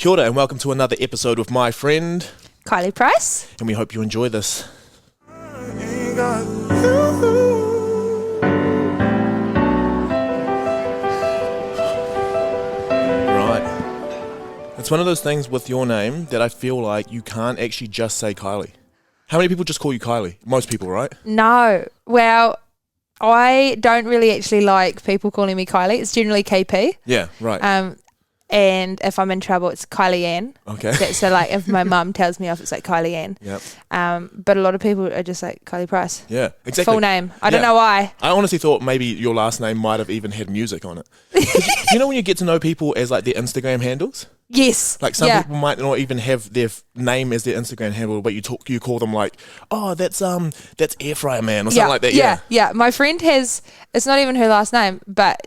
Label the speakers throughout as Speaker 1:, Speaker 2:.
Speaker 1: Kia ora and welcome to another episode with my friend
Speaker 2: Kylie Price.
Speaker 1: and we hope you enjoy this. Right. It's one of those things with your name that I feel like you can't actually just say Kylie. How many people just call you Kylie? Most people, right?
Speaker 2: No. Well, I don't really actually like people calling me Kylie. It's generally KP.
Speaker 1: Yeah, right.
Speaker 2: And if I'm in trouble, it's Kylie Ann.
Speaker 1: Okay.
Speaker 2: So like if my mum tells me off, it's like Kylie Ann.
Speaker 1: Yep.
Speaker 2: But a lot of people are just like Kylie Price.
Speaker 1: Yeah, exactly.
Speaker 2: Full name. I don't know why.
Speaker 1: I honestly thought maybe your last name might have even had music on it. You know when you get to know people as like their Instagram handles?
Speaker 2: Yes.
Speaker 1: Like some people might not even have their name as their Instagram handle, but you call them like, oh, that's Air Fryer Man or something like that.
Speaker 2: Yeah. My friend has, it's not even her last name, but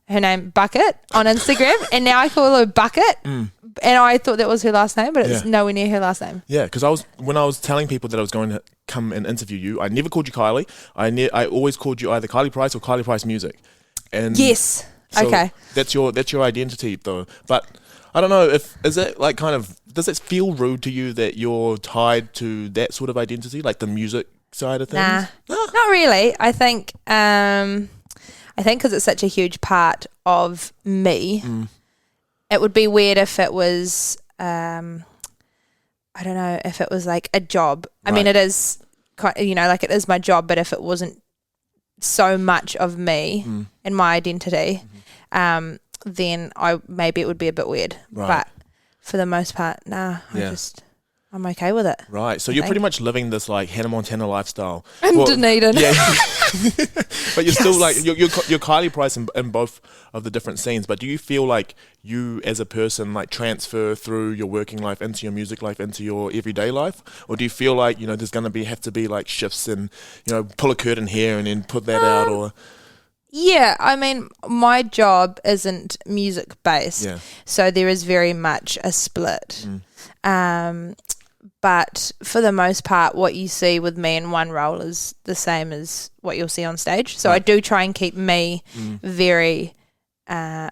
Speaker 2: her name Bucket on Instagram, and now I call her Bucket, and I thought that was her last name, but it's nowhere near her last name.
Speaker 1: Yeah, because when I was telling people that I was going to come and interview you, I never called you Kylie. I always called you either Kylie Price or Kylie Price Music. And
Speaker 2: yes.
Speaker 1: so
Speaker 2: okay.
Speaker 1: That's your identity though. But I don't know is it like does it feel rude to you that you're tied to that sort of identity, like the music side of things?
Speaker 2: Nah, not really. I think because it's such a huge part of me, it would be weird if it was, I don't know, if it was like a job. Right. I mean, it is, like it is my job, but if it wasn't so much of me and my identity, then maybe it would be a bit weird. Right. But for the most part, I'm okay with it.
Speaker 1: Right. So you're pretty much living this like Hannah Montana lifestyle.
Speaker 2: In Dunedin.
Speaker 1: Yeah. But you're still like you're Kylie Price in both of the different scenes. But do you feel like you as a person like transfer through your working life into your music life into your everyday life, or do you feel like there's going to have to be like shifts and pull a curtain here and then put that out or?
Speaker 2: Yeah, I mean, my job isn't music based, so there is very much a split. But for the most part, what you see with me in one role is the same as what you'll see on stage. So I do try and keep me very, very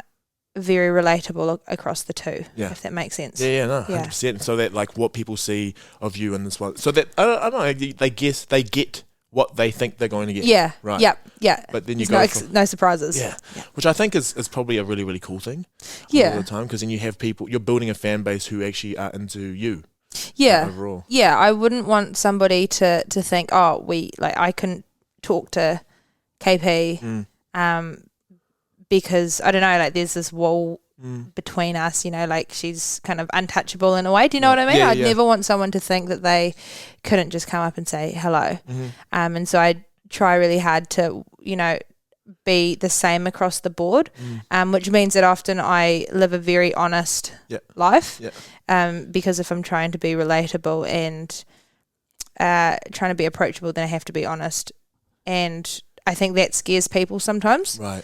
Speaker 2: relatable across the two, if that makes sense.
Speaker 1: Yeah, no, 100%. So that like what people see of you in this one, so that I don't know, they get what they think they're going to get.
Speaker 2: Yeah.
Speaker 1: Right.
Speaker 2: Yeah.
Speaker 1: But then you
Speaker 2: no surprises.
Speaker 1: Yeah. Which I think is probably a really, really cool thing.
Speaker 2: Yeah.
Speaker 1: All the time, because then you have people, you're building a fan base who actually are into you.
Speaker 2: Yeah.
Speaker 1: Overall.
Speaker 2: Yeah. I wouldn't want somebody to think, I couldn't talk to KP, because I don't know, like there's this wall between us, like she's kind of untouchable in a way. Do you know what I mean?
Speaker 1: Yeah,
Speaker 2: I'd never want someone to think that they couldn't just come up and say hello. And so I try really hard to, be the same across the board, which means that often I live a very honest life, because if I'm trying to be relatable and trying to be approachable, then I have to be honest, and I think that scares people sometimes.
Speaker 1: Right.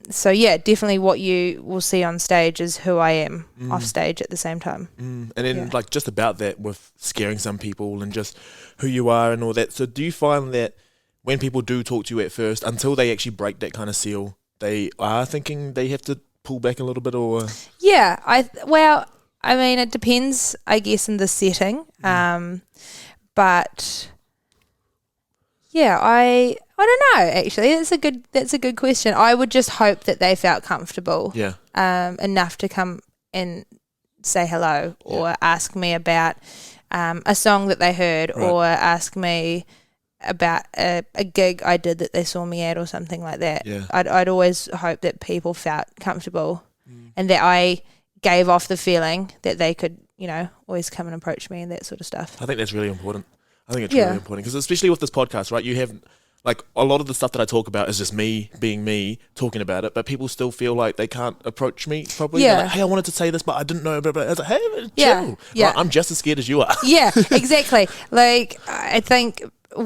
Speaker 2: So yeah, definitely what you will see on stage is who I am off stage at the same time.
Speaker 1: And then like just about that with scaring some people and just who you are and all that. So do you find that when people do talk to you at first, until they actually break that kind of seal, they are thinking they have to pull back a little bit, or? Yeah,
Speaker 2: I mean, it depends, I guess, in the setting. But yeah, I don't know. Actually, that's a good question. I would just hope that they felt comfortable, enough to come and say hello or ask me about a song that they heard, or ask me about a gig I did that they saw me at or something like that.
Speaker 1: Yeah.
Speaker 2: I'd always hope that people felt comfortable and that I gave off the feeling that they could, always come and approach me and that sort of stuff.
Speaker 1: I think that's really important. I think it's really important because especially with this podcast, right, you have like a lot of the stuff that I talk about is just me being me talking about it, but people still feel like they can't approach me properly.
Speaker 2: Yeah.
Speaker 1: They're like, hey, I wanted to say this, but I didn't know. But I was like, hey, chill.
Speaker 2: Yeah.
Speaker 1: Like, I'm just as scared as you are.
Speaker 2: Yeah, exactly. Like, I think for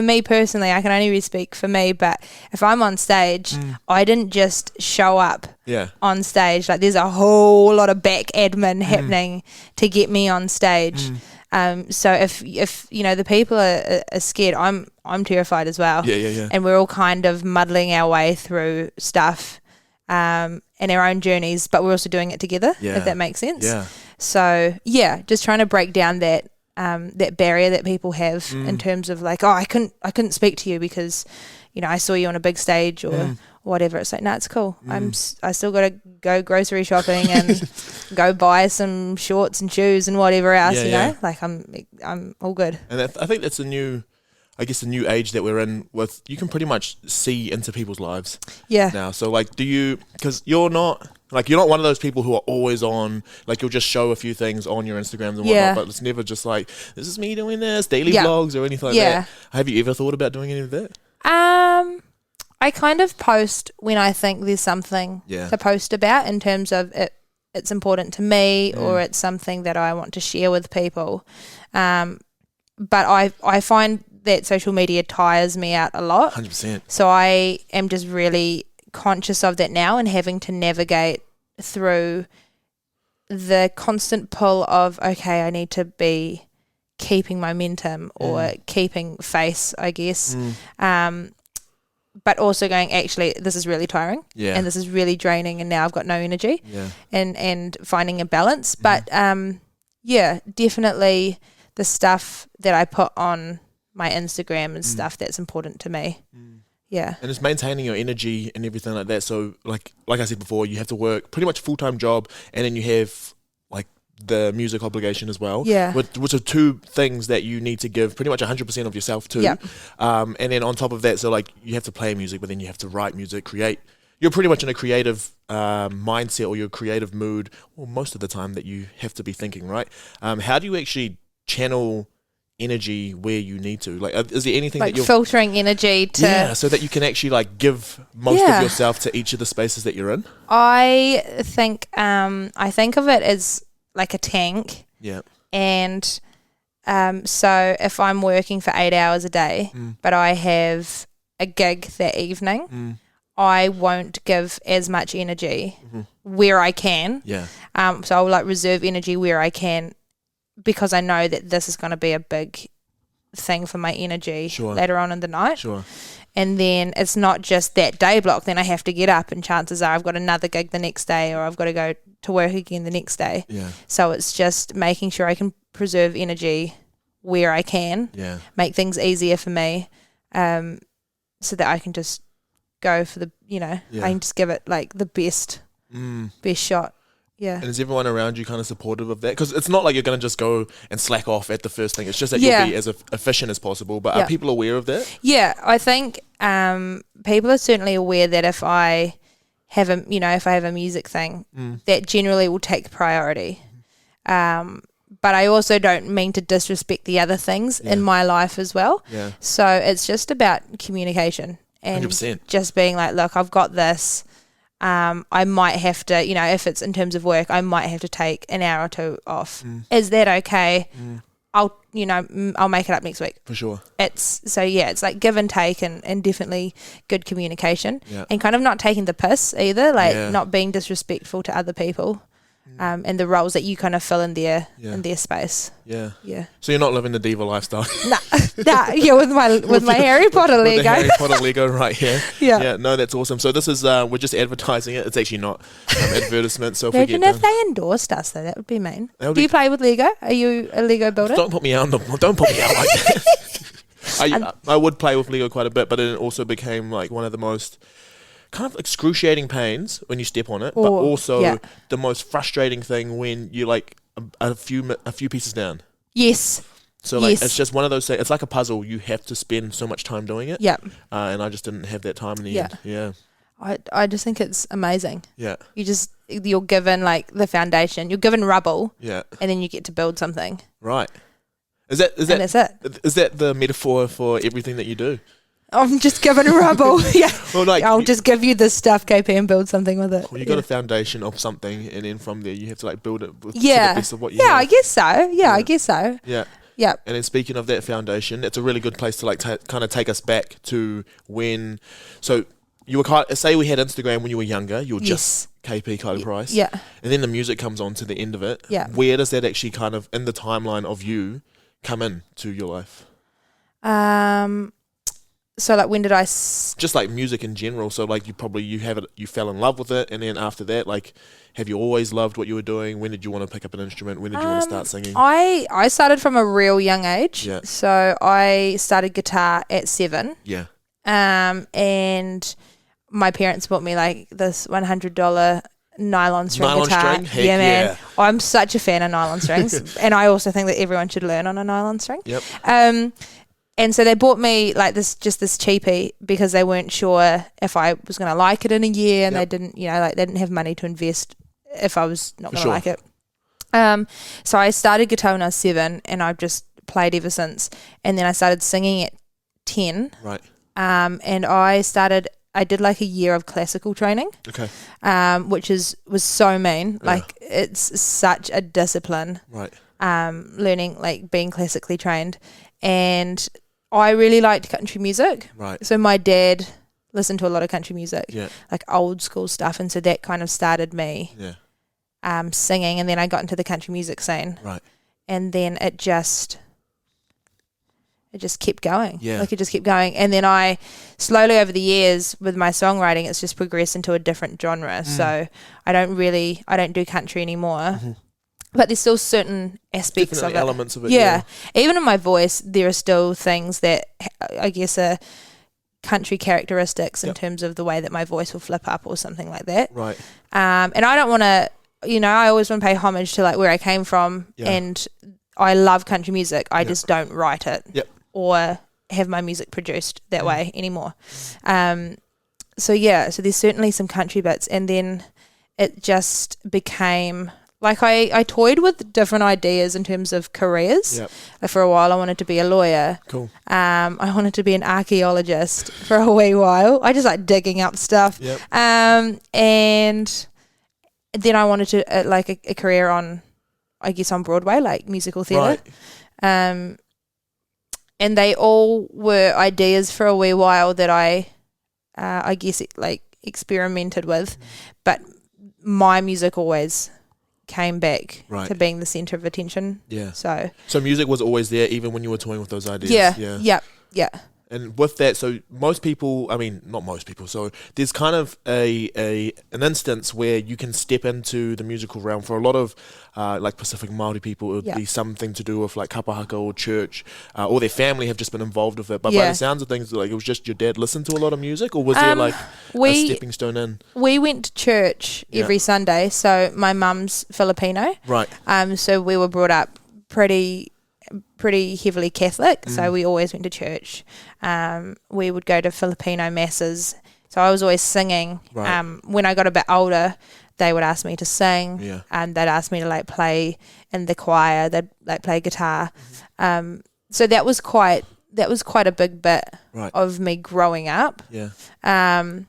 Speaker 2: me personally, I can only really speak for me, but if I'm on stage, I didn't just show up on stage. Like, there's a whole lot of back admin happening to get me on stage. So if the people are scared, I'm terrified as well.
Speaker 1: Yeah.
Speaker 2: And we're all kind of muddling our way through stuff. and our own journeys, but we're also doing it together, if that makes sense.
Speaker 1: Yeah.
Speaker 2: So just trying to break down that that barrier that people have in terms of like, oh, I couldn't speak to you because, you know, I saw you on a big stage or whatever. It's like, no, it's cool. I still got to go grocery shopping and go buy some shorts and shoes and whatever else, you know. Like I'm all good.
Speaker 1: And I think that's the new age that we're in. With you can pretty much see into people's lives. Yeah. Now, so like, because you're not one of those people who are always on. Like, you'll just show a few things on your Instagrams and whatnot, but it's never just like, this is me doing this daily vlogs or anything like that. Have you ever thought about doing any of that?
Speaker 2: I kind of post when I think there's something to post about in terms of it's important to me or it's something that I want to share with people. But I find that social media tires me out a lot.
Speaker 1: 100%.
Speaker 2: So I am just really conscious of that now and having to navigate through the constant pull of, okay, I need to be keeping momentum or keeping face, I guess. But also going, actually, this is really tiring and this is really draining and now I've got no energy and finding a balance. But definitely the stuff that I put on my Instagram and stuff that's important to me. Yeah.
Speaker 1: And it's maintaining your energy and everything like that. So like I said before, you have to work pretty much a full-time job and then you have like the music obligation as well. Yeah. Which are two things that you need to give pretty much 100% of yourself to. Yep. And then on top of that, so like you have to play music, but then you have to write music, create. You're pretty much in a creative mindset or your creative mood, well, most of the time that you have to be thinking, right? How do you actually channel energy where you need to? Like, is there anything
Speaker 2: like
Speaker 1: that you're
Speaker 2: filtering energy to
Speaker 1: so that you can actually like give most of yourself to each of the spaces that you're in?
Speaker 2: I think of it as like a tank. Yeah. And so if I'm working for 8 hours a day, but I have a gig that evening, I won't give as much energy where I can. Yeah. So I'll like reserve energy where I can, because I know that this is going to be a big thing for my energy later on in the night. Sure. And then it's not just that day block. Then I have to get up and chances are I've got another gig the next day or I've got to go to work again the next day. Yeah. So it's just making sure I can preserve energy where I can, make things easier for me, so that I can just go for the, I can just give it like the best shot. Yeah.
Speaker 1: And is everyone around you kind of supportive of that? Because it's not like you're going to just go and slack off at the first thing. It's just that you'll be as efficient as possible. But are people aware of that?
Speaker 2: Yeah, I think people are certainly aware that if I have a music thing, that generally will take priority. But I also don't mean to disrespect the other things in my life as well. Yeah. So it's just about communication and
Speaker 1: 100%.
Speaker 2: Just being like, look, I've got this. I might have to, if it's in terms of work, I might have to take an hour or two off. Is that okay? I'll make it up next week.
Speaker 1: For sure.
Speaker 2: It's like give and take and definitely good communication and kind of not taking the piss either, like not being disrespectful to other people. And the roles that you kind of fill in their space. Yeah. Yeah.
Speaker 1: So you're not living the diva lifestyle.
Speaker 2: Nah, with my Harry Potter Lego.
Speaker 1: With the Harry Potter Lego right here. Yeah. Yeah. No, that's awesome. So this is we're just advertising it. It's actually not advertisement. So
Speaker 2: imagine if they endorsed us, though, that would be mean. Do you play with Lego? Are you a Lego builder?
Speaker 1: Don't put me out. Don't put me out like that. I would play with Lego quite a bit, but it also became like one of the most kind of excruciating pains when you step on it, but also the most frustrating thing when you like a few pieces down.
Speaker 2: Yes.
Speaker 1: So like it's just one of those things. It's like a puzzle. You have to spend so much time doing it. Yeah. And I just didn't have that time in the end. Yeah.
Speaker 2: I just think it's amazing. Yeah. You're given like the foundation. You're given rubble. Yeah. And then you get to build something.
Speaker 1: Right. Is that
Speaker 2: that's it.
Speaker 1: Is that the metaphor for everything that you do?
Speaker 2: I'm just giving rubble. Yeah. Well, like, I'll just give you this stuff, KP, and build something with it.
Speaker 1: Well, you got a foundation of something, and then from there you have to like build it to the best of what you have.
Speaker 2: I guess so. Yeah, I guess so.
Speaker 1: Yeah. Yeah. And then speaking of that foundation, it's a really good place to like kind of take us back to when. So you were say we had Instagram when you were younger. You were just KP Kylie Price. Yeah. And then the music comes on to the end of it. Yeah. Where does that actually kind of in the timeline of you come in to your life?
Speaker 2: So like when did I
Speaker 1: just like music in general? So like you fell in love with it, and then after that, like, have you always loved what you were doing? When did you want to pick up an instrument? When did you want to start singing?
Speaker 2: I started from a real young age.
Speaker 1: Yeah.
Speaker 2: So I started guitar at 7.
Speaker 1: Yeah.
Speaker 2: And my parents bought me like this $100 nylon string guitar.
Speaker 1: String? Heck yeah, man.
Speaker 2: I'm such a fan of nylon strings, and I also think that everyone should learn on a nylon string.
Speaker 1: Yep.
Speaker 2: And so they bought me like this cheapie because they weren't sure if I was going to like it in a year, and they didn't have money to invest if I was not going to like it. So I started guitar when I was 7, and I've just played ever since. And then I started singing at 10.
Speaker 1: Right.
Speaker 2: And I did like a year of classical training.
Speaker 1: Okay.
Speaker 2: Which was so mean. Like it's such a discipline.
Speaker 1: Right.
Speaker 2: Learning, like being classically trained. And I really liked country music.
Speaker 1: Right.
Speaker 2: So my dad listened to a lot of country music.
Speaker 1: Yeah.
Speaker 2: Like old school stuff, and so that kind of started me singing, and then I got into the country music scene.
Speaker 1: Right.
Speaker 2: And then it just kept going.
Speaker 1: Yeah.
Speaker 2: Like it just kept going. And then I slowly over the years with my songwriting, it's just progressed into a different genre. So I don't do country anymore. Mm-hmm. But there's still certain aspects
Speaker 1: Definitely
Speaker 2: of it.
Speaker 1: elements of it.
Speaker 2: Yeah. Even in my voice, there are still things that I guess are country characteristics in terms of the way that my voice will flip up or something like that.
Speaker 1: Right.
Speaker 2: And I don't want to, I always want to pay homage to like where I came from, and I love country music. I just don't write it or have my music produced that way anymore. So there's certainly some country bits, and then it just became like I toyed with different ideas in terms of careers. Yep. For a while I wanted to be a lawyer. Cool. I wanted to be an archaeologist for a wee while. I just like digging up stuff. Yep. And then I wanted to like a career on Broadway, like musical theatre. Right. And they all were ideas for a wee while that I guess experimented with, but my music always came back to being the centre of attention. Yeah. So
Speaker 1: music was always there, even when you were toying with those ideas.
Speaker 2: Yeah.
Speaker 1: And with that, so most people, I mean, not most people, so there's kind of an instance where you can step into the musical realm. For a lot of like Pacific Māori people, it would be something to do with like kapahaka or church, or their family have just been involved with it. But by the sounds of things, like it was just your dad listened to a lot of music, or was there like a stepping stone in?
Speaker 2: We went to church every Sunday. So my mum's Filipino. Right. So we were brought up pretty heavily Catholic, so we always went to church. We would go to Filipino masses, so I was always singing. When I got a bit older, they would ask me to sing, and they'd ask me to like play in the choir. They'd like play guitar. So that was quite a big bit of me growing up. But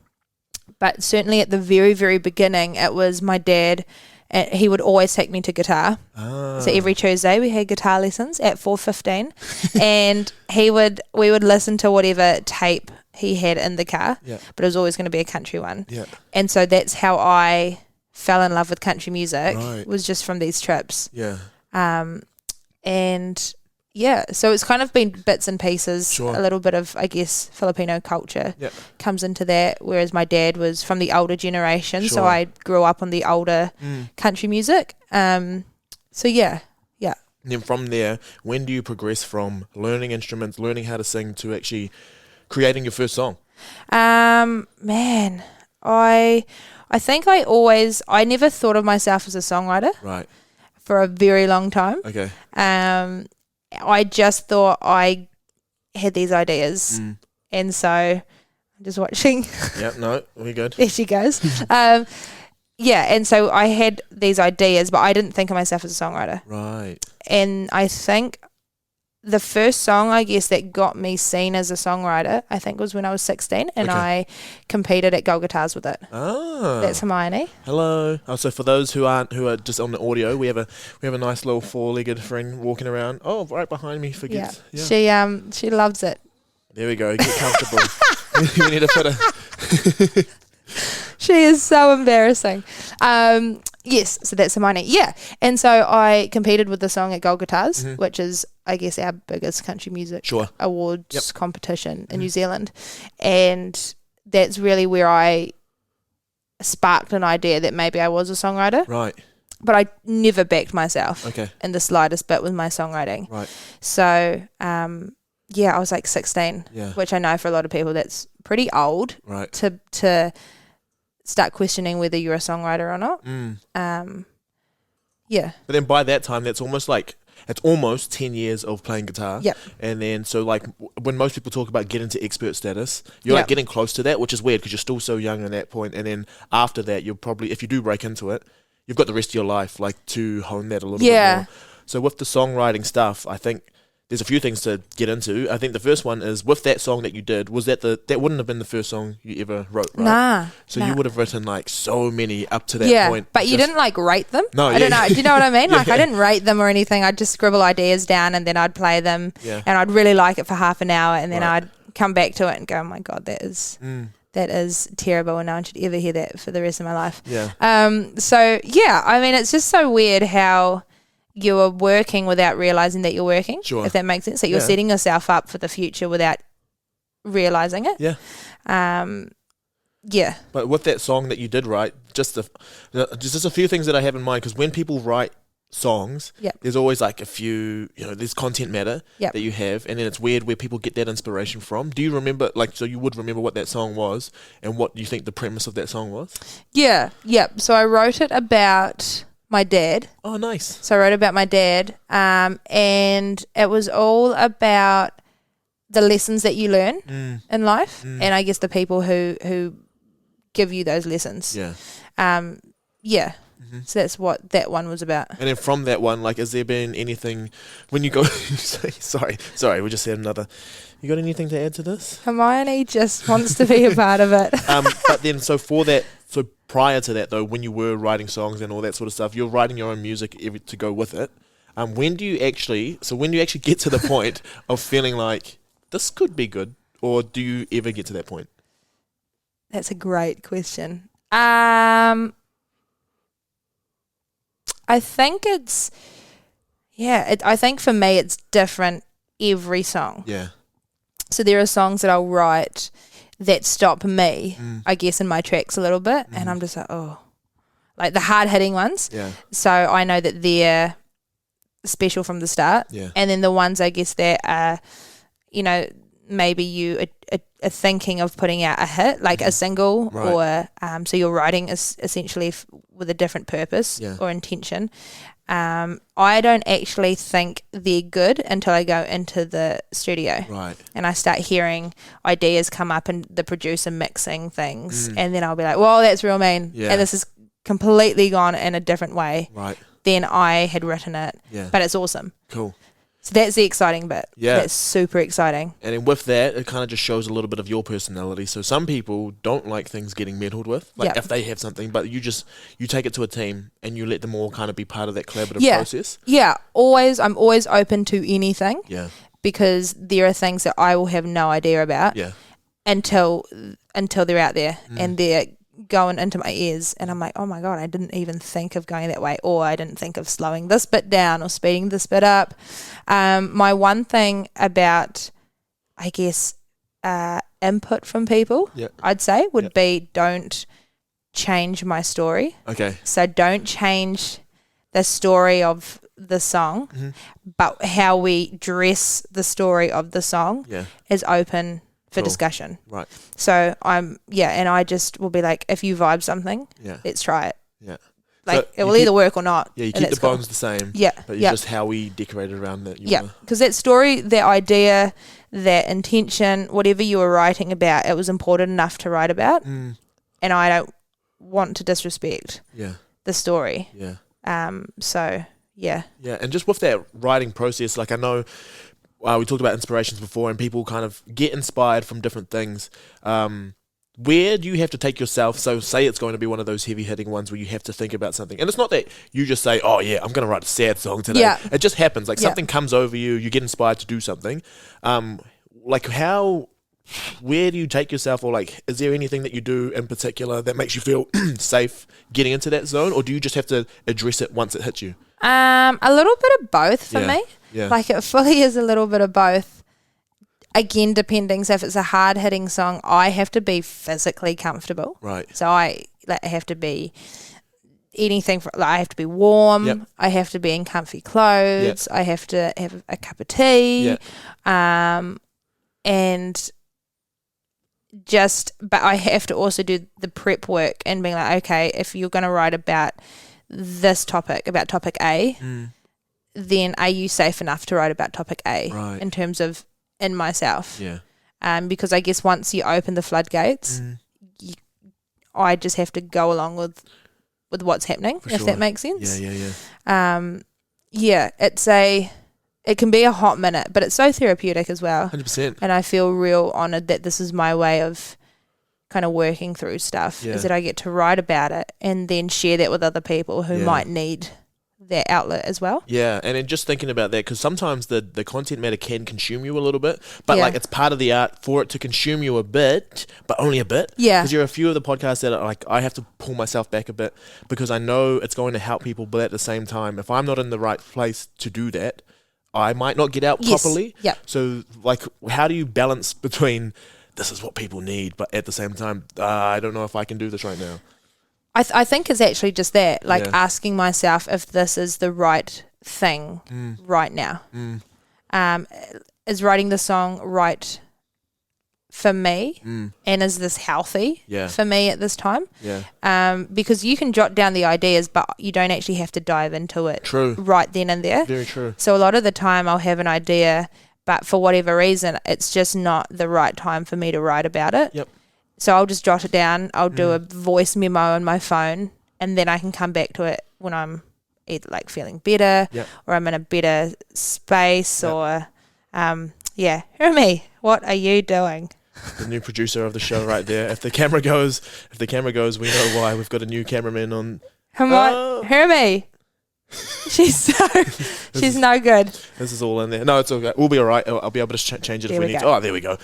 Speaker 2: certainly at the very, very beginning, it was my dad. He would always take me to guitar. So every Tuesday we had guitar lessons at 4:15, and we would listen to whatever tape he had in the car, but it was always going to be a country one. And so that's how I fell in love with country music, was just from these trips. So it's kind of been bits and pieces. A little bit of, I guess, Filipino culture comes into that, whereas my dad was from the older generation, so I grew up on the older country music.
Speaker 1: And then from there, when do you progress from learning instruments, learning how to sing, to actually creating your first song?
Speaker 2: Man, I think I never thought of myself as a songwriter. Right. For a very long time. Okay. I just thought I had these ideas, and so I'm just watching.
Speaker 1: Yep, no, we're good.
Speaker 2: There she goes. And so I had these ideas, but I didn't think of myself as a songwriter. Right. And I think the first song, I guess, that got me seen as a songwriter, I think was when I was 16, and I competed at Gold Guitars with it. Oh. That's Hermione.
Speaker 1: Hello. Oh, so for those who are just on the audio, we have a nice little 4-legged friend walking around. Oh, right behind me. Forget.
Speaker 2: Yeah. She loves it.
Speaker 1: There we go. Get comfortable. We need to put a.
Speaker 2: She is so embarrassing. Yes, so that's Hermione. Yeah. And so I competed with the song at Gold Guitars, which is, I guess, our biggest country music
Speaker 1: Sure.
Speaker 2: awards competition in New Zealand. And that's really where I sparked an idea that maybe I was a songwriter.
Speaker 1: Right.
Speaker 2: But I never backed myself
Speaker 1: Okay.
Speaker 2: in the slightest bit with my songwriting.
Speaker 1: Right.
Speaker 2: So, I was like 16, which I know for a lot of people that's pretty old
Speaker 1: Right.
Speaker 2: to start questioning whether you're a songwriter or not. Yeah.
Speaker 1: But then by that time, it's almost 10 years of playing guitar.
Speaker 2: Yep.
Speaker 1: And then, so like, when most people talk about getting to expert status, you're like getting close to that, which is weird because you're still so young at that point. And then after that, you'll probably, if you do break into it, you've got the rest of your life, like, to hone that a little bit more. So with the songwriting stuff, I think there's a few things to get into. I think the first one is, with that song that you did, was that that wouldn't have been the first song you ever wrote, right? So you would have written like so many up to that point.
Speaker 2: But you didn't like rate them?
Speaker 1: No,
Speaker 2: I don't know. Do you know what I mean? Like I didn't rate them or anything. I'd just scribble ideas down and then I'd play them and I'd really like it for half an hour and then I'd come back to it and go, oh my God, that is terrible and no one should ever hear that for the rest of my life. I mean, it's just so weird how you're working without realizing that you're working, if that makes sense. That you're setting yourself up for the future without realizing it.
Speaker 1: But with that song that you did write, just a few things that I have in mind, because when people write songs, there's always like a few, there's content matter that you have, and then it's weird where people get that inspiration from. Do you remember, so you would remember what that song was and what you think the premise of that song was?
Speaker 2: So I wrote it about my dad.
Speaker 1: Oh, nice.
Speaker 2: So I wrote about my dad, and it was all about the lessons that you learn in life, and I guess the people who give you those lessons. So that's what that one was about.
Speaker 1: And then from that one, like, has there been anything when you go? sorry, we just had another. You got anything to add to this?
Speaker 2: Hermione just wants to be a part of it.
Speaker 1: But then, so prior to that though, when you were writing songs and all that sort of stuff, you're writing your own music to go with it. When do you actually get to the point of feeling like this could be good, or do you ever get to that point?
Speaker 2: That's a great question. I think I think for me it's different every song. So there are songs that I'll write that stop me, I guess, in my tracks a little bit, and I'm just like, like the hard-hitting ones. So I know that they're special from the start. And then the ones, I guess, that are, maybe you are thinking of putting out a hit, like a single, or so you're writing is essentially with a different purpose or intention. I don't actually think they're good until I go into the studio and I start hearing ideas come up and the producer mixing things, and then I'll be like, whoa, that's real mean, and this is completely gone in a different way than I had written it, but it's awesome.
Speaker 1: Cool.
Speaker 2: So that's the exciting bit. That's super exciting.
Speaker 1: And then with that, it kind of just shows a little bit of your personality. So some people don't like things getting meddled with, like if they have something, but you take it to a team and you let them all kind of be part of that collaborative process.
Speaker 2: I'm always open to anything. Because there are things that I will have no idea about. Until they're out there and they're going into my ears, and I'm like, oh my God, I didn't even think of going that way, or I didn't think of slowing this bit down or speeding this bit up. My one thing about, I guess, input from people, I'd say, would be don't change my story. So don't change the story of the song, but how we dress the story of the song is open for discussion. So and I just will be like, if you vibe something, let's try it. Like, so it will either work or not.
Speaker 1: You keep the bones the same. But it's just how we decorate it around that.
Speaker 2: Because that story, that idea, that intention, whatever you were writing about, it was important enough to write about. And I don't want to disrespect the story. And just with that writing process, like, I know we talked about inspirations before, and people kind of get inspired from different things. Where do you have to take yourself? So say it's going to be one of those heavy-hitting ones where you have to think about something. And it's not that you just say, oh, yeah, I'm going to write a sad song today. It just happens. Like, something comes over you, you get inspired to do something. Where do you take yourself? Or, like, is there anything that you do in particular that makes you feel safe getting into that zone? Or do you just have to address it once it hits you? A little bit of both for me.
Speaker 1: Yeah.
Speaker 2: Like it fully is a little bit of both. Again, depending. So if it's a hard hitting song, I have to be physically comfortable.
Speaker 1: Right.
Speaker 2: So I have to be anything. I have to be warm.
Speaker 1: Yep.
Speaker 2: I have to be in comfy clothes. I have to have a cup of tea. And but I have to also do the prep work and being like, okay, if you're going to write about this topic, about topic A, then are you safe enough to write about topic A in terms of in myself?
Speaker 1: Yeah.
Speaker 2: Because I guess once you open the floodgates, I just have to go along with what's happening, if that makes sense. Yeah, it can be a hot minute, but it's so therapeutic as well.
Speaker 1: 100%.
Speaker 2: And I feel real honoured that this is my way of kind of working through stuff, is that I get to write about it and then share that with other people who might need that outlet as well.
Speaker 1: Yeah, and then just thinking about that, because sometimes the content matter can consume you a little bit, but like it's part of the art for it to consume you a bit, but only a bit.
Speaker 2: Yeah.
Speaker 1: Because you're a few of the podcasts that are like, I have to pull myself back a bit because I know it's going to help people, but at the same time, if I'm not in the right place to do that, I might not get out properly.
Speaker 2: Yeah.
Speaker 1: So like, how do you balance between this is what people need, but at the same time, I don't know if I can do this right now?
Speaker 2: I think it's actually just that, like asking myself if this is the right thing right now. Is writing the song right for me, and is this healthy for me at this time? Because you can jot down the ideas, but you don't actually have to dive into it right then and there.
Speaker 1: Very true.
Speaker 2: So a lot of the time I'll have an idea, but for whatever reason, it's just not the right time for me to write about it.
Speaker 1: Yep.
Speaker 2: So I'll just jot it down. I'll do a voice memo on my phone, and then I can come back to it when I'm either like feeling better or I'm in a better space or, Hermie, what are you doing?
Speaker 1: The new producer of the show right there. If the camera goes, we know why. We've got a new cameraman on.
Speaker 2: Hermie. She's no good.
Speaker 1: This is all in there. No, it's okay. We'll be all right. I'll be able to change it if we need to. Oh, there we go.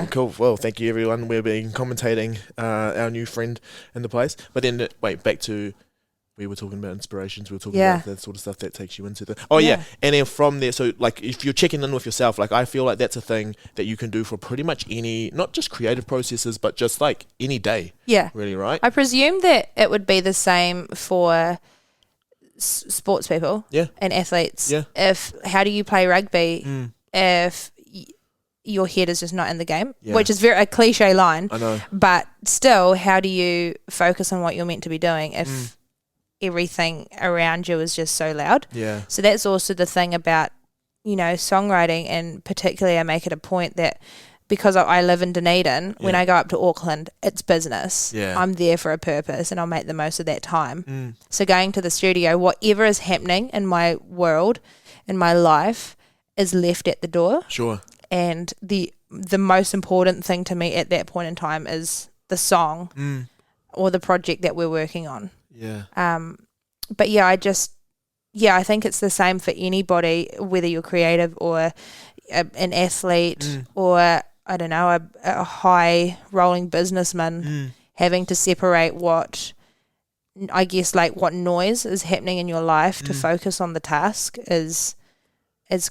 Speaker 1: Cool. Well, thank you, everyone. We're being commentating our new friend in the place. But then, back to, we were talking about inspirations. We were talking about that sort of stuff that takes you into the... And then from there, so like if you're checking in with yourself, like I feel like that's a thing that you can do for pretty much any, not just creative processes, but just like any day. Yeah. Really, right?
Speaker 2: I presume that it would be the same for sports people and athletes. How do you play rugby if your head is just not in the game, which is a cliche line.
Speaker 1: I know.
Speaker 2: But still, how do you focus on what you're meant to be doing if everything around you is just so loud?
Speaker 1: Yeah.
Speaker 2: So that's also the thing about, songwriting, and particularly I make it a point that because I live in Dunedin, when I go up to Auckland, it's business.
Speaker 1: Yeah.
Speaker 2: I'm there for a purpose and I'll make the most of that time. So going to the studio, whatever is happening in my world, in my life, is left at the door.
Speaker 1: Sure. And
Speaker 2: the most important thing to me at that point in time is the song or the project that we're working on.
Speaker 1: Yeah.
Speaker 2: But I think it's the same for anybody, whether you're creative or an athlete or, I don't know, a high rolling businessman, having to separate what noise is happening in your life to focus on the task is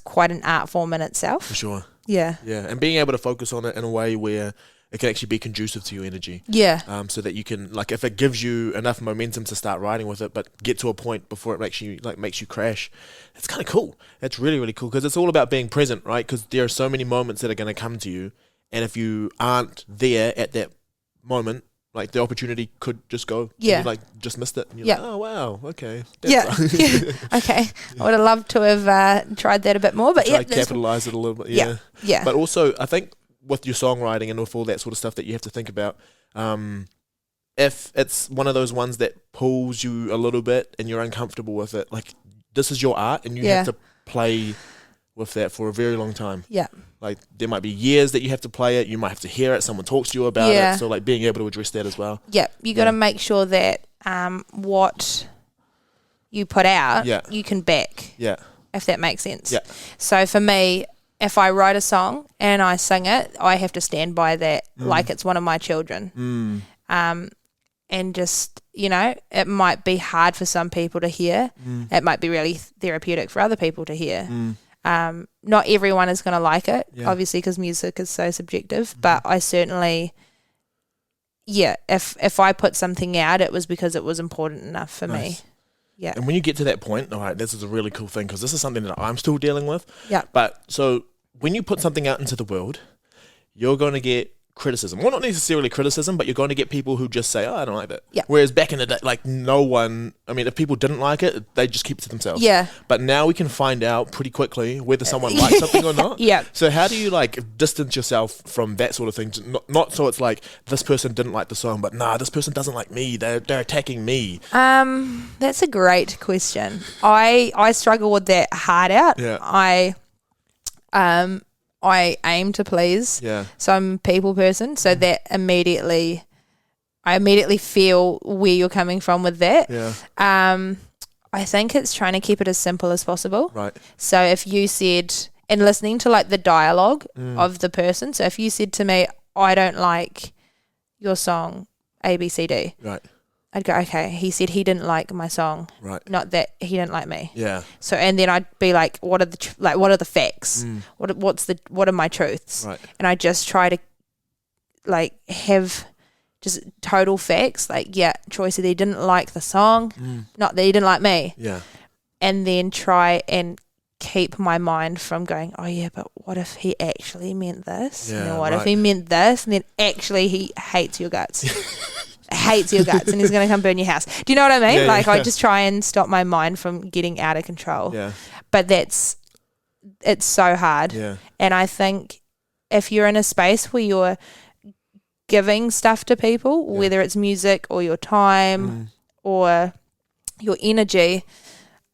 Speaker 2: quite an art form in itself.
Speaker 1: For sure.
Speaker 2: Yeah.
Speaker 1: Yeah. And being able to focus on it in a way where it can actually be conducive to your energy.
Speaker 2: Yeah.
Speaker 1: So that you can, like, if it gives you enough momentum to start writing with it, but get to a point before it makes you crash, it's kind of cool. It's really, really cool because it's all about being present, right? Because there are so many moments that are going to come to you, and if you aren't there at that moment, like, the opportunity could just go.
Speaker 2: Yeah.
Speaker 1: You, just missed it. And you're like, oh, wow, okay.
Speaker 2: Yeah. Okay. I would have loved to have tried that a bit more, but
Speaker 1: capitalize it a little bit. Yeah.
Speaker 2: Yeah.
Speaker 1: But also, I think with your songwriting and with all that sort of stuff that you have to think about, if it's one of those ones that pulls you a little bit and you're uncomfortable with it, like, this is your art and you have to play with that for a very long time.
Speaker 2: Yeah.
Speaker 1: Like, there might be years that you have to play it. You might have to hear it. Someone talks to you about it. So, like, being able to address that as well.
Speaker 2: Yeah. You got to make sure that what you put out, you can back.
Speaker 1: Yeah.
Speaker 2: If that makes sense.
Speaker 1: Yeah.
Speaker 2: So for me, if I write a song and I sing it, I have to stand by that like it's one of my children. and just, it might be hard for some people to hear. It might be really therapeutic for other people to hear. Not everyone is going to like it, obviously, because music is so subjective, but I certainly, if I put something out, it was because it was important enough for me. Yeah.
Speaker 1: And when you get to that point, all right, this is a really cool thing because this is something that I'm still dealing with.
Speaker 2: Yeah.
Speaker 1: But so when you put something out into the world, you're going to get criticism. Well, not necessarily criticism, but you're going to get people who just say, I don't like that.
Speaker 2: Yeah.
Speaker 1: Whereas back in the day, like no one, if people didn't like it, they just keep it to themselves.
Speaker 2: Yeah.
Speaker 1: But now we can find out pretty quickly whether someone likes something or not.
Speaker 2: Yeah.
Speaker 1: So how do you distance yourself from that sort of thing? Not so it's like this person didn't like the song, but this person doesn't like me. They're attacking me.
Speaker 2: That's a great question. I struggle with that hard out.
Speaker 1: Yeah.
Speaker 2: I aim to please.
Speaker 1: Yeah.
Speaker 2: So I'm a people person. So that I immediately feel where you're coming from with that.
Speaker 1: Yeah.
Speaker 2: I think it's trying to keep it as simple as possible.
Speaker 1: Right.
Speaker 2: So if you said, and listening to the dialogue of the person. So if you said to me, I don't like your song ABCD.
Speaker 1: Right.
Speaker 2: I'd go, okay, he said he didn't like my song.
Speaker 1: Right.
Speaker 2: Not that he didn't like me.
Speaker 1: Yeah.
Speaker 2: So, and then I'd be like, what are the facts? What are my truths?
Speaker 1: Right.
Speaker 2: And I just try to have just total facts. Troy said he didn't like the song, not that he didn't like me.
Speaker 1: Yeah.
Speaker 2: And then try and keep my mind from going, oh yeah, but what if he actually meant this?
Speaker 1: Yeah,
Speaker 2: and then what if he meant this? And then actually he hates your guts. Hates your guts and he's going to come burn your house. Do you know what I mean?
Speaker 1: Yeah,
Speaker 2: I just try and stop my mind from getting out of control.
Speaker 1: Yeah.
Speaker 2: But it's so hard.
Speaker 1: Yeah.
Speaker 2: And I think if you're in a space where you're giving stuff to people, whether it's music or your time or your energy,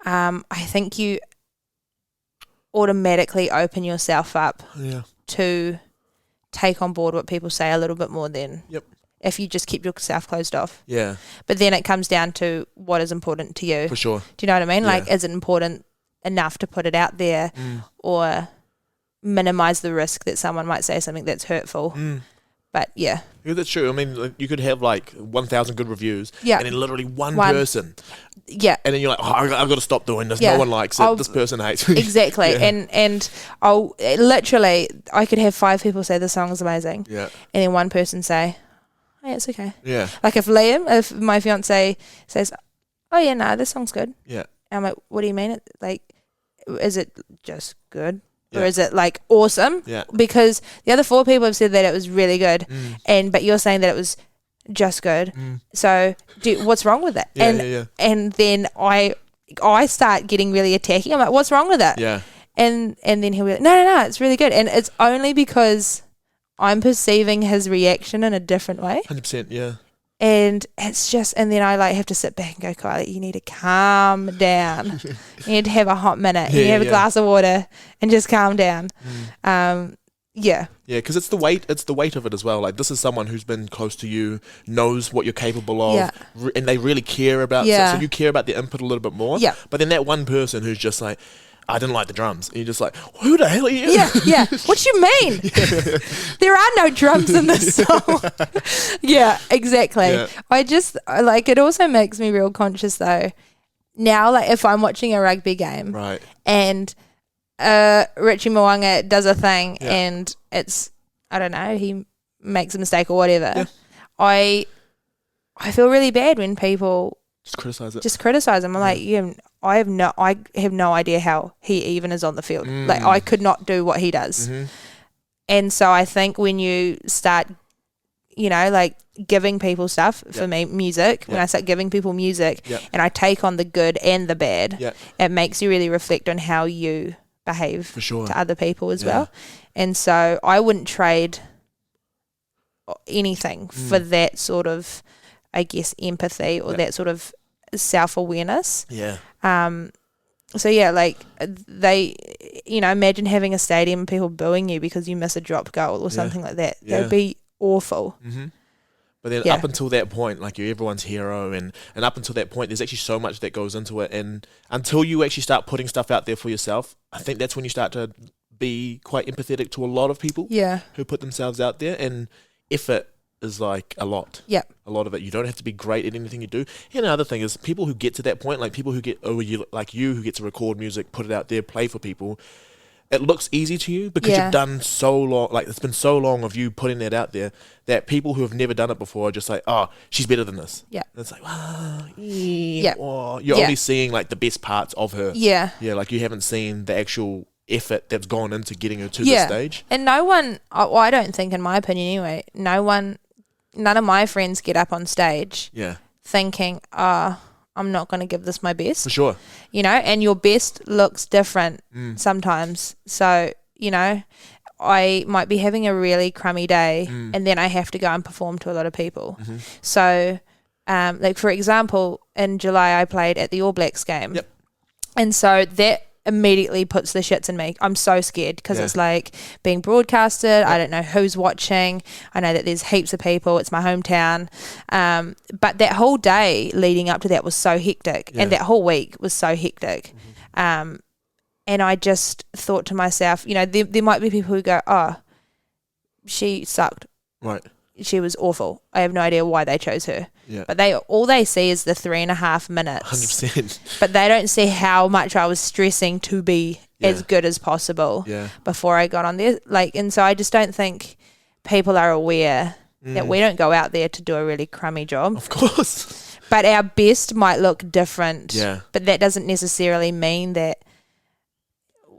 Speaker 2: I think you automatically open yourself up to take on board what people say a little bit more than if you just keep yourself closed off.
Speaker 1: Yeah.
Speaker 2: But then it comes down to what is important to you.
Speaker 1: For sure.
Speaker 2: Do you know what I mean?
Speaker 1: Yeah.
Speaker 2: Is it important enough to put it out there or minimize the risk that someone might say something that's hurtful? But yeah,
Speaker 1: that's true. You could have 1,000 good reviews,
Speaker 2: Yeah.
Speaker 1: and then literally one person,
Speaker 2: yeah,
Speaker 1: and then you're like, I've got to stop doing this.
Speaker 2: Yeah.
Speaker 1: No one likes it. This person hates me.
Speaker 2: exactly.
Speaker 1: Yeah.
Speaker 2: And I'll literally, I could have 5 people say the song is amazing,
Speaker 1: Yeah.
Speaker 2: and then one person say, oh, yeah, it's okay.
Speaker 1: Yeah.
Speaker 2: If my fiance says, oh yeah, no, this song's good.
Speaker 1: Yeah.
Speaker 2: I'm like, what do you mean? Is it just good?
Speaker 1: Yeah.
Speaker 2: Or is it awesome?
Speaker 1: Yeah.
Speaker 2: Because the other 4 people have said that it was really good, but you're saying that it was just good. So what's wrong with it?
Speaker 1: Yeah.
Speaker 2: And then I start getting really attacking. I'm like, what's wrong with it?
Speaker 1: Yeah.
Speaker 2: And then he'll be like, no, it's really good. And it's only because I'm perceiving his reaction in a different way.
Speaker 1: 100%. Yeah.
Speaker 2: And it's just, and then I have to sit back and go, Kylie, you need to calm down. You need to have a hot minute. You need to have a glass of water and just calm down. Yeah.
Speaker 1: Yeah, because it's the weight of it as well. This is someone who's been close to you, knows what you're capable of, and they really care about. So you care about their input a little bit more.
Speaker 2: Yeah.
Speaker 1: But then that one person who's just like, I didn't like the drums. And you're just like, who the hell are you?
Speaker 2: Yeah. What you mean? There are no drums in this song. Yeah, exactly.
Speaker 1: Yeah.
Speaker 2: I just, it also makes me real conscious though. Now, if I'm watching a rugby game.
Speaker 1: Right.
Speaker 2: And Richie Mwanga does a thing and it's, I don't know, he makes a mistake or whatever.
Speaker 1: Yeah.
Speaker 2: I feel really bad when people
Speaker 1: Just criticize it.
Speaker 2: just criticize him. I'm like, I have no idea how he even is on the field. I could not do what he does. And so I think when you start, giving people stuff, for me, music, when I start giving people music and I take on the good and the bad, it makes you really reflect on how you behave
Speaker 1: For sure.
Speaker 2: to other people as well. And so I wouldn't trade anything for that sort of, I guess, empathy or that sort of self-awareness.
Speaker 1: Yeah.
Speaker 2: So they, imagine having a stadium and people booing you because you miss a dropped goal or something like that. That would be awful.
Speaker 1: But then up until that point, you're everyone's hero, and up until that point, there's actually so much that goes into it. And until you actually start putting stuff out there for yourself, I think that's when you start to be quite empathetic to a lot of people who put themselves out there. And if it is like a lot.
Speaker 2: Yep.
Speaker 1: A lot of it. You don't have to be great at anything you do. And another thing is people who get to that point, like people who get like you who get to record music, put it out there, play for people. It looks easy to you because you've done so long, like it's been so long of you putting that out there that people who have never done it before are just like, oh, she's better than this.
Speaker 2: Yeah.
Speaker 1: And it's like, you're only seeing like the best parts of her.
Speaker 2: Yeah.
Speaker 1: Yeah, like you haven't seen the actual effort that's gone into getting her to this stage.
Speaker 2: And no one, well, I don't think in my opinion anyway, none of my friends get up on stage thinking, I'm not going to give this my best.
Speaker 1: For sure.
Speaker 2: You know, and your best looks different sometimes. So, you know, I might be having a really crummy day and then I have to go and perform to a lot of people. Mm-hmm. So, like for example, in July I played at the All Blacks game.
Speaker 1: Yep.
Speaker 2: And so that immediately puts the shits in me. I'm so scared because it's like being broadcasted. I don't know who's watching. I know that there's heaps of people. It's my hometown. But that whole day leading up to that was so hectic. And that whole week was so hectic. Mm-hmm. And I just thought to myself, you know, there might be people who go, oh, she sucked.
Speaker 1: Right.
Speaker 2: She was awful. I have no idea why they chose her.
Speaker 1: Yeah.
Speaker 2: But all they see is the 3.5 minutes.
Speaker 1: 100%.
Speaker 2: But they don't see how much I was stressing to be as good as possible before I got on there. Like, and so I just don't think people are aware that we don't go out there to do a really crummy job.
Speaker 1: Of course.
Speaker 2: But our best might look different.
Speaker 1: Yeah.
Speaker 2: But that doesn't necessarily mean that,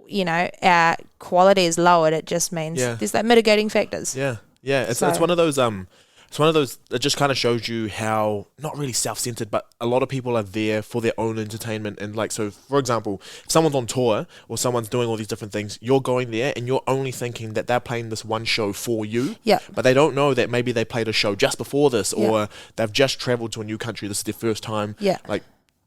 Speaker 2: you know, our quality is lowered. It just means there's like mitigating factors.
Speaker 1: Yeah. Yeah, it's one of those it just kind of shows you how not really self-centered, but a lot of people are there for their own entertainment. And like, so for example, if someone's on tour or someone's doing all these different things, you're going there and you're only thinking that they're playing this one show for you.
Speaker 2: Yeah.
Speaker 1: But they don't know that maybe they played a show just before this or they've just traveled to a new country. This is their first time. Yeah. Like,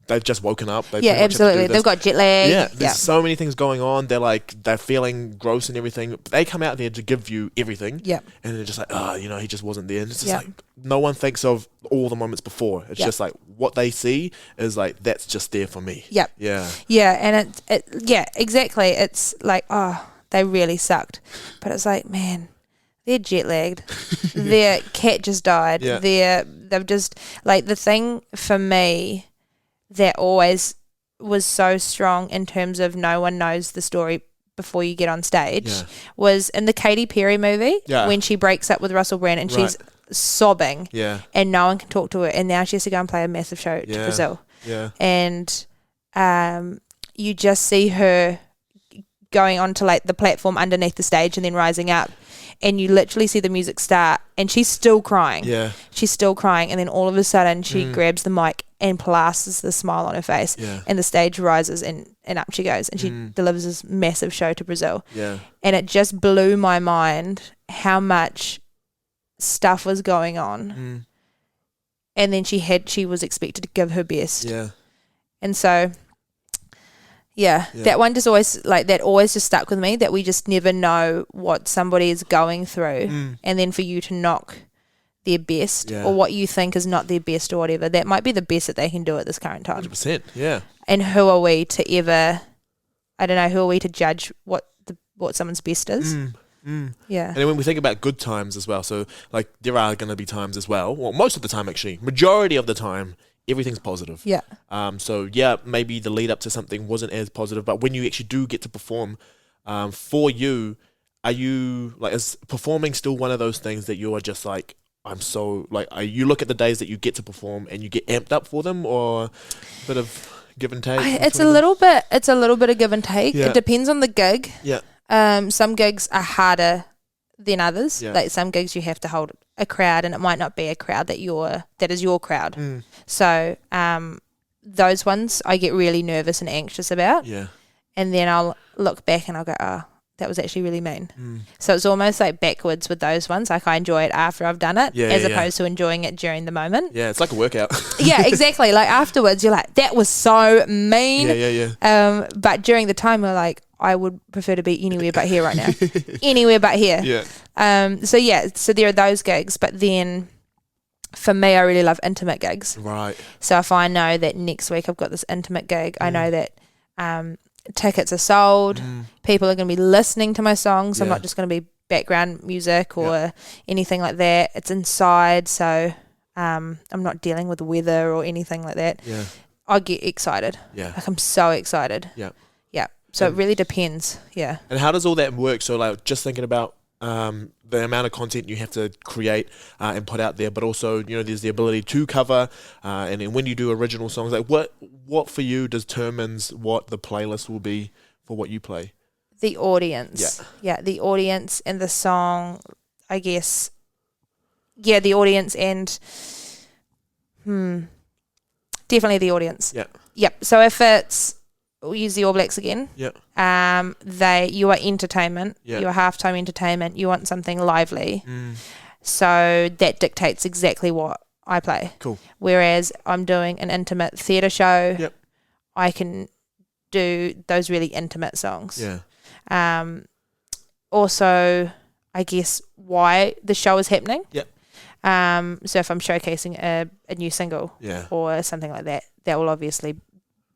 Speaker 1: they've just woken up.
Speaker 2: Absolutely. They've got jet lag.
Speaker 1: Yeah, there's so many things going on. They're feeling gross and everything. But they come out there to give you everything. Yeah. And they're just like, oh, you know, he just wasn't there. And it's just like, no one thinks of all the moments before. It's just like what they see is like, that's just there for me. Yep. Yeah. Yeah.
Speaker 2: And exactly. It's like, oh, they really sucked. But it's like, man, they're jet lagged. Their cat just died. Yeah. They've just, like, the thing for me that always was so strong in terms of no one knows the story before you get on stage was in the Katy Perry movie when she breaks up with Russell Brand and she's sobbing and no one can talk to her and now she has to go and play a massive show to Brazil. Yeah. And you just see her going onto like the platform underneath the stage and then rising up. And you literally see the music start and she's still crying. Yeah. She's still crying. And then all of a sudden she grabs the mic and plasters the smile on her face. Yeah. And the stage rises and up she goes. And she delivers this massive show to Brazil. Yeah. And it just blew my mind how much stuff was going on. And then she was expected to give her best. Yeah. And so... Yeah, that one just always just stuck with me, that we just never know what somebody is going through and then for you to knock their best or what you think is not their best or whatever, that might be the best that they can do at this current time.
Speaker 1: 100%, yeah.
Speaker 2: And who are we to judge what someone's best is? Yeah.
Speaker 1: And then when we think about good times as well, so like there are going to be times as well, well, most of the time actually, majority of the time, everything's positive. Yeah. So yeah, maybe the lead up to something wasn't as positive, but when you actually do get to perform, for you, are you like, is performing still one of those things that you are just like, I'm so like, you look at the days that you get to perform and you get amped up for them, or a bit of give and take?
Speaker 2: It's a little bit of give and take. Yeah. It depends on the gig.
Speaker 1: Yeah.
Speaker 2: Some gigs are harder than others. Yeah. Like some gigs you have to hold a crowd and it might not be a crowd that is your crowd. So those ones I get really nervous and anxious about. Yeah. And then I'll look back and I'll go, oh, that was actually really mean. So it's almost like backwards with those ones. Like I enjoy it after I've done it as opposed to enjoying it during the moment.
Speaker 1: Yeah, it's like a workout.
Speaker 2: Yeah, exactly. Like afterwards you're like, that was so mean. Yeah. But during the time we're like, I would prefer to be anywhere but here right now. Anywhere but here. Yeah. So there are those gigs, but then for me, I really love intimate gigs. Right. So if I know that next week I've got this intimate gig, I know that tickets are sold, people are going to be listening to my songs. I'm not just going to be background music or anything like that. It's inside, so I'm not dealing with the weather or anything like that.
Speaker 1: Yeah.
Speaker 2: I get excited.
Speaker 1: Yeah.
Speaker 2: Like I'm so excited.
Speaker 1: Yeah.
Speaker 2: Yeah. So it really depends. Yeah.
Speaker 1: And how does all that work? So like just thinking about the amount of content you have to create and put out there, but also, you know, there's the ability to cover and then when you do original songs, like what for you determines what the playlist will be for what you play?
Speaker 2: The audience. Yeah, the audience and the song, I guess. Yeah, the audience and definitely the audience.
Speaker 1: Yeah.
Speaker 2: Yep. So if it's, we'll use the All Blacks again.
Speaker 1: Yeah.
Speaker 2: You are entertainment.
Speaker 1: Yeah.
Speaker 2: You are halftime entertainment. You want something lively. So that dictates exactly what I play.
Speaker 1: Cool.
Speaker 2: Whereas I'm doing an intimate theatre show,
Speaker 1: Yep.
Speaker 2: I can do those really intimate songs.
Speaker 1: Yeah.
Speaker 2: Also, I guess why the show is happening.
Speaker 1: Yep.
Speaker 2: So if I'm showcasing a new single or something like that, that will obviously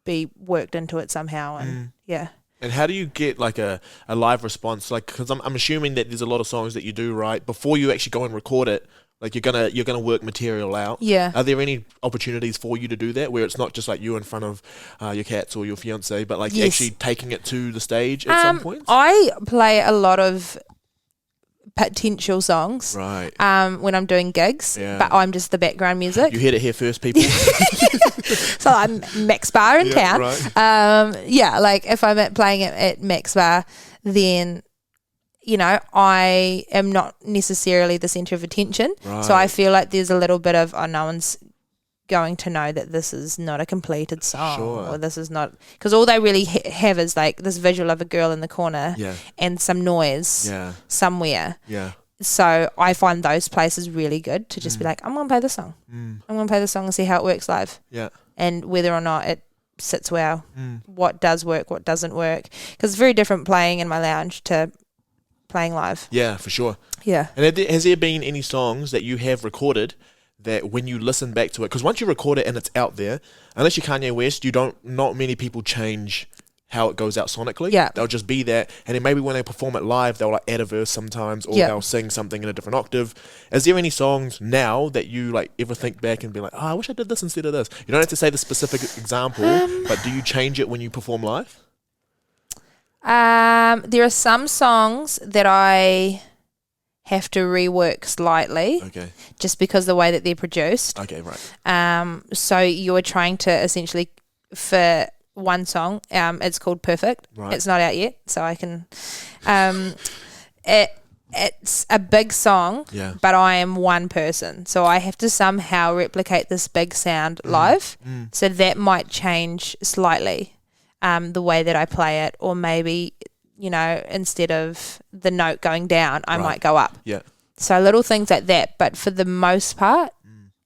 Speaker 2: be worked into it somehow. And
Speaker 1: And how do you get like a live response? Like, because I'm assuming that there's a lot of songs that you do write before you actually go and record it. Like you're gonna work material out.
Speaker 2: Yeah.
Speaker 1: Are there any opportunities for you to do that, where it's not just like you in front of your cats or your fiance, but like actually taking it to the stage at some point?
Speaker 2: I play a lot of potential songs
Speaker 1: Right.
Speaker 2: when I'm doing gigs, but I'm just the background music.
Speaker 1: You heard it here first, people.
Speaker 2: So I'm Max Bar in town.
Speaker 1: Right.
Speaker 2: Like if I'm playing it at Max Bar, then you know I am not necessarily the centre of attention.
Speaker 1: Right.
Speaker 2: So I feel like there's a little bit of no one's going to know that this is not a completed song, or this is not, because all they really have is like this visual of a girl in the corner and some noise somewhere.
Speaker 1: Yeah.
Speaker 2: So I find those places really good to just be like, I'm going to play this song. I'm going to play this song and see how it works live.
Speaker 1: Yeah.
Speaker 2: And whether or not it sits well, what does work, what doesn't work. Because it's very different playing in my lounge to playing live.
Speaker 1: Yeah, for sure.
Speaker 2: Yeah.
Speaker 1: And has there been any songs that you have recorded that when you listen back to it, because once you record it and it's out there, unless you're Kanye West, not many people change how it goes out sonically.
Speaker 2: Yeah.
Speaker 1: They'll just be that, and then maybe when they perform it live, they'll like add a verse sometimes, or they'll sing something in a different octave. Is there any songs now that you like ever think back and be like, oh, I wish I did this instead of this? You don't have to say the specific example, but do you change it when you perform live?
Speaker 2: There are some songs that I have to rework slightly, just because the way that they're produced.
Speaker 1: Okay, right.
Speaker 2: So you're trying to essentially, for one song, it's called Perfect.
Speaker 1: Right.
Speaker 2: It's not out yet, so I can. It's a big song, but I am one person, so I have to somehow replicate this big sound live. So that might change slightly, the way that I play it, or maybe, you know, instead of the note going down, I might go up.
Speaker 1: Yeah.
Speaker 2: So little things like that, but for the most part,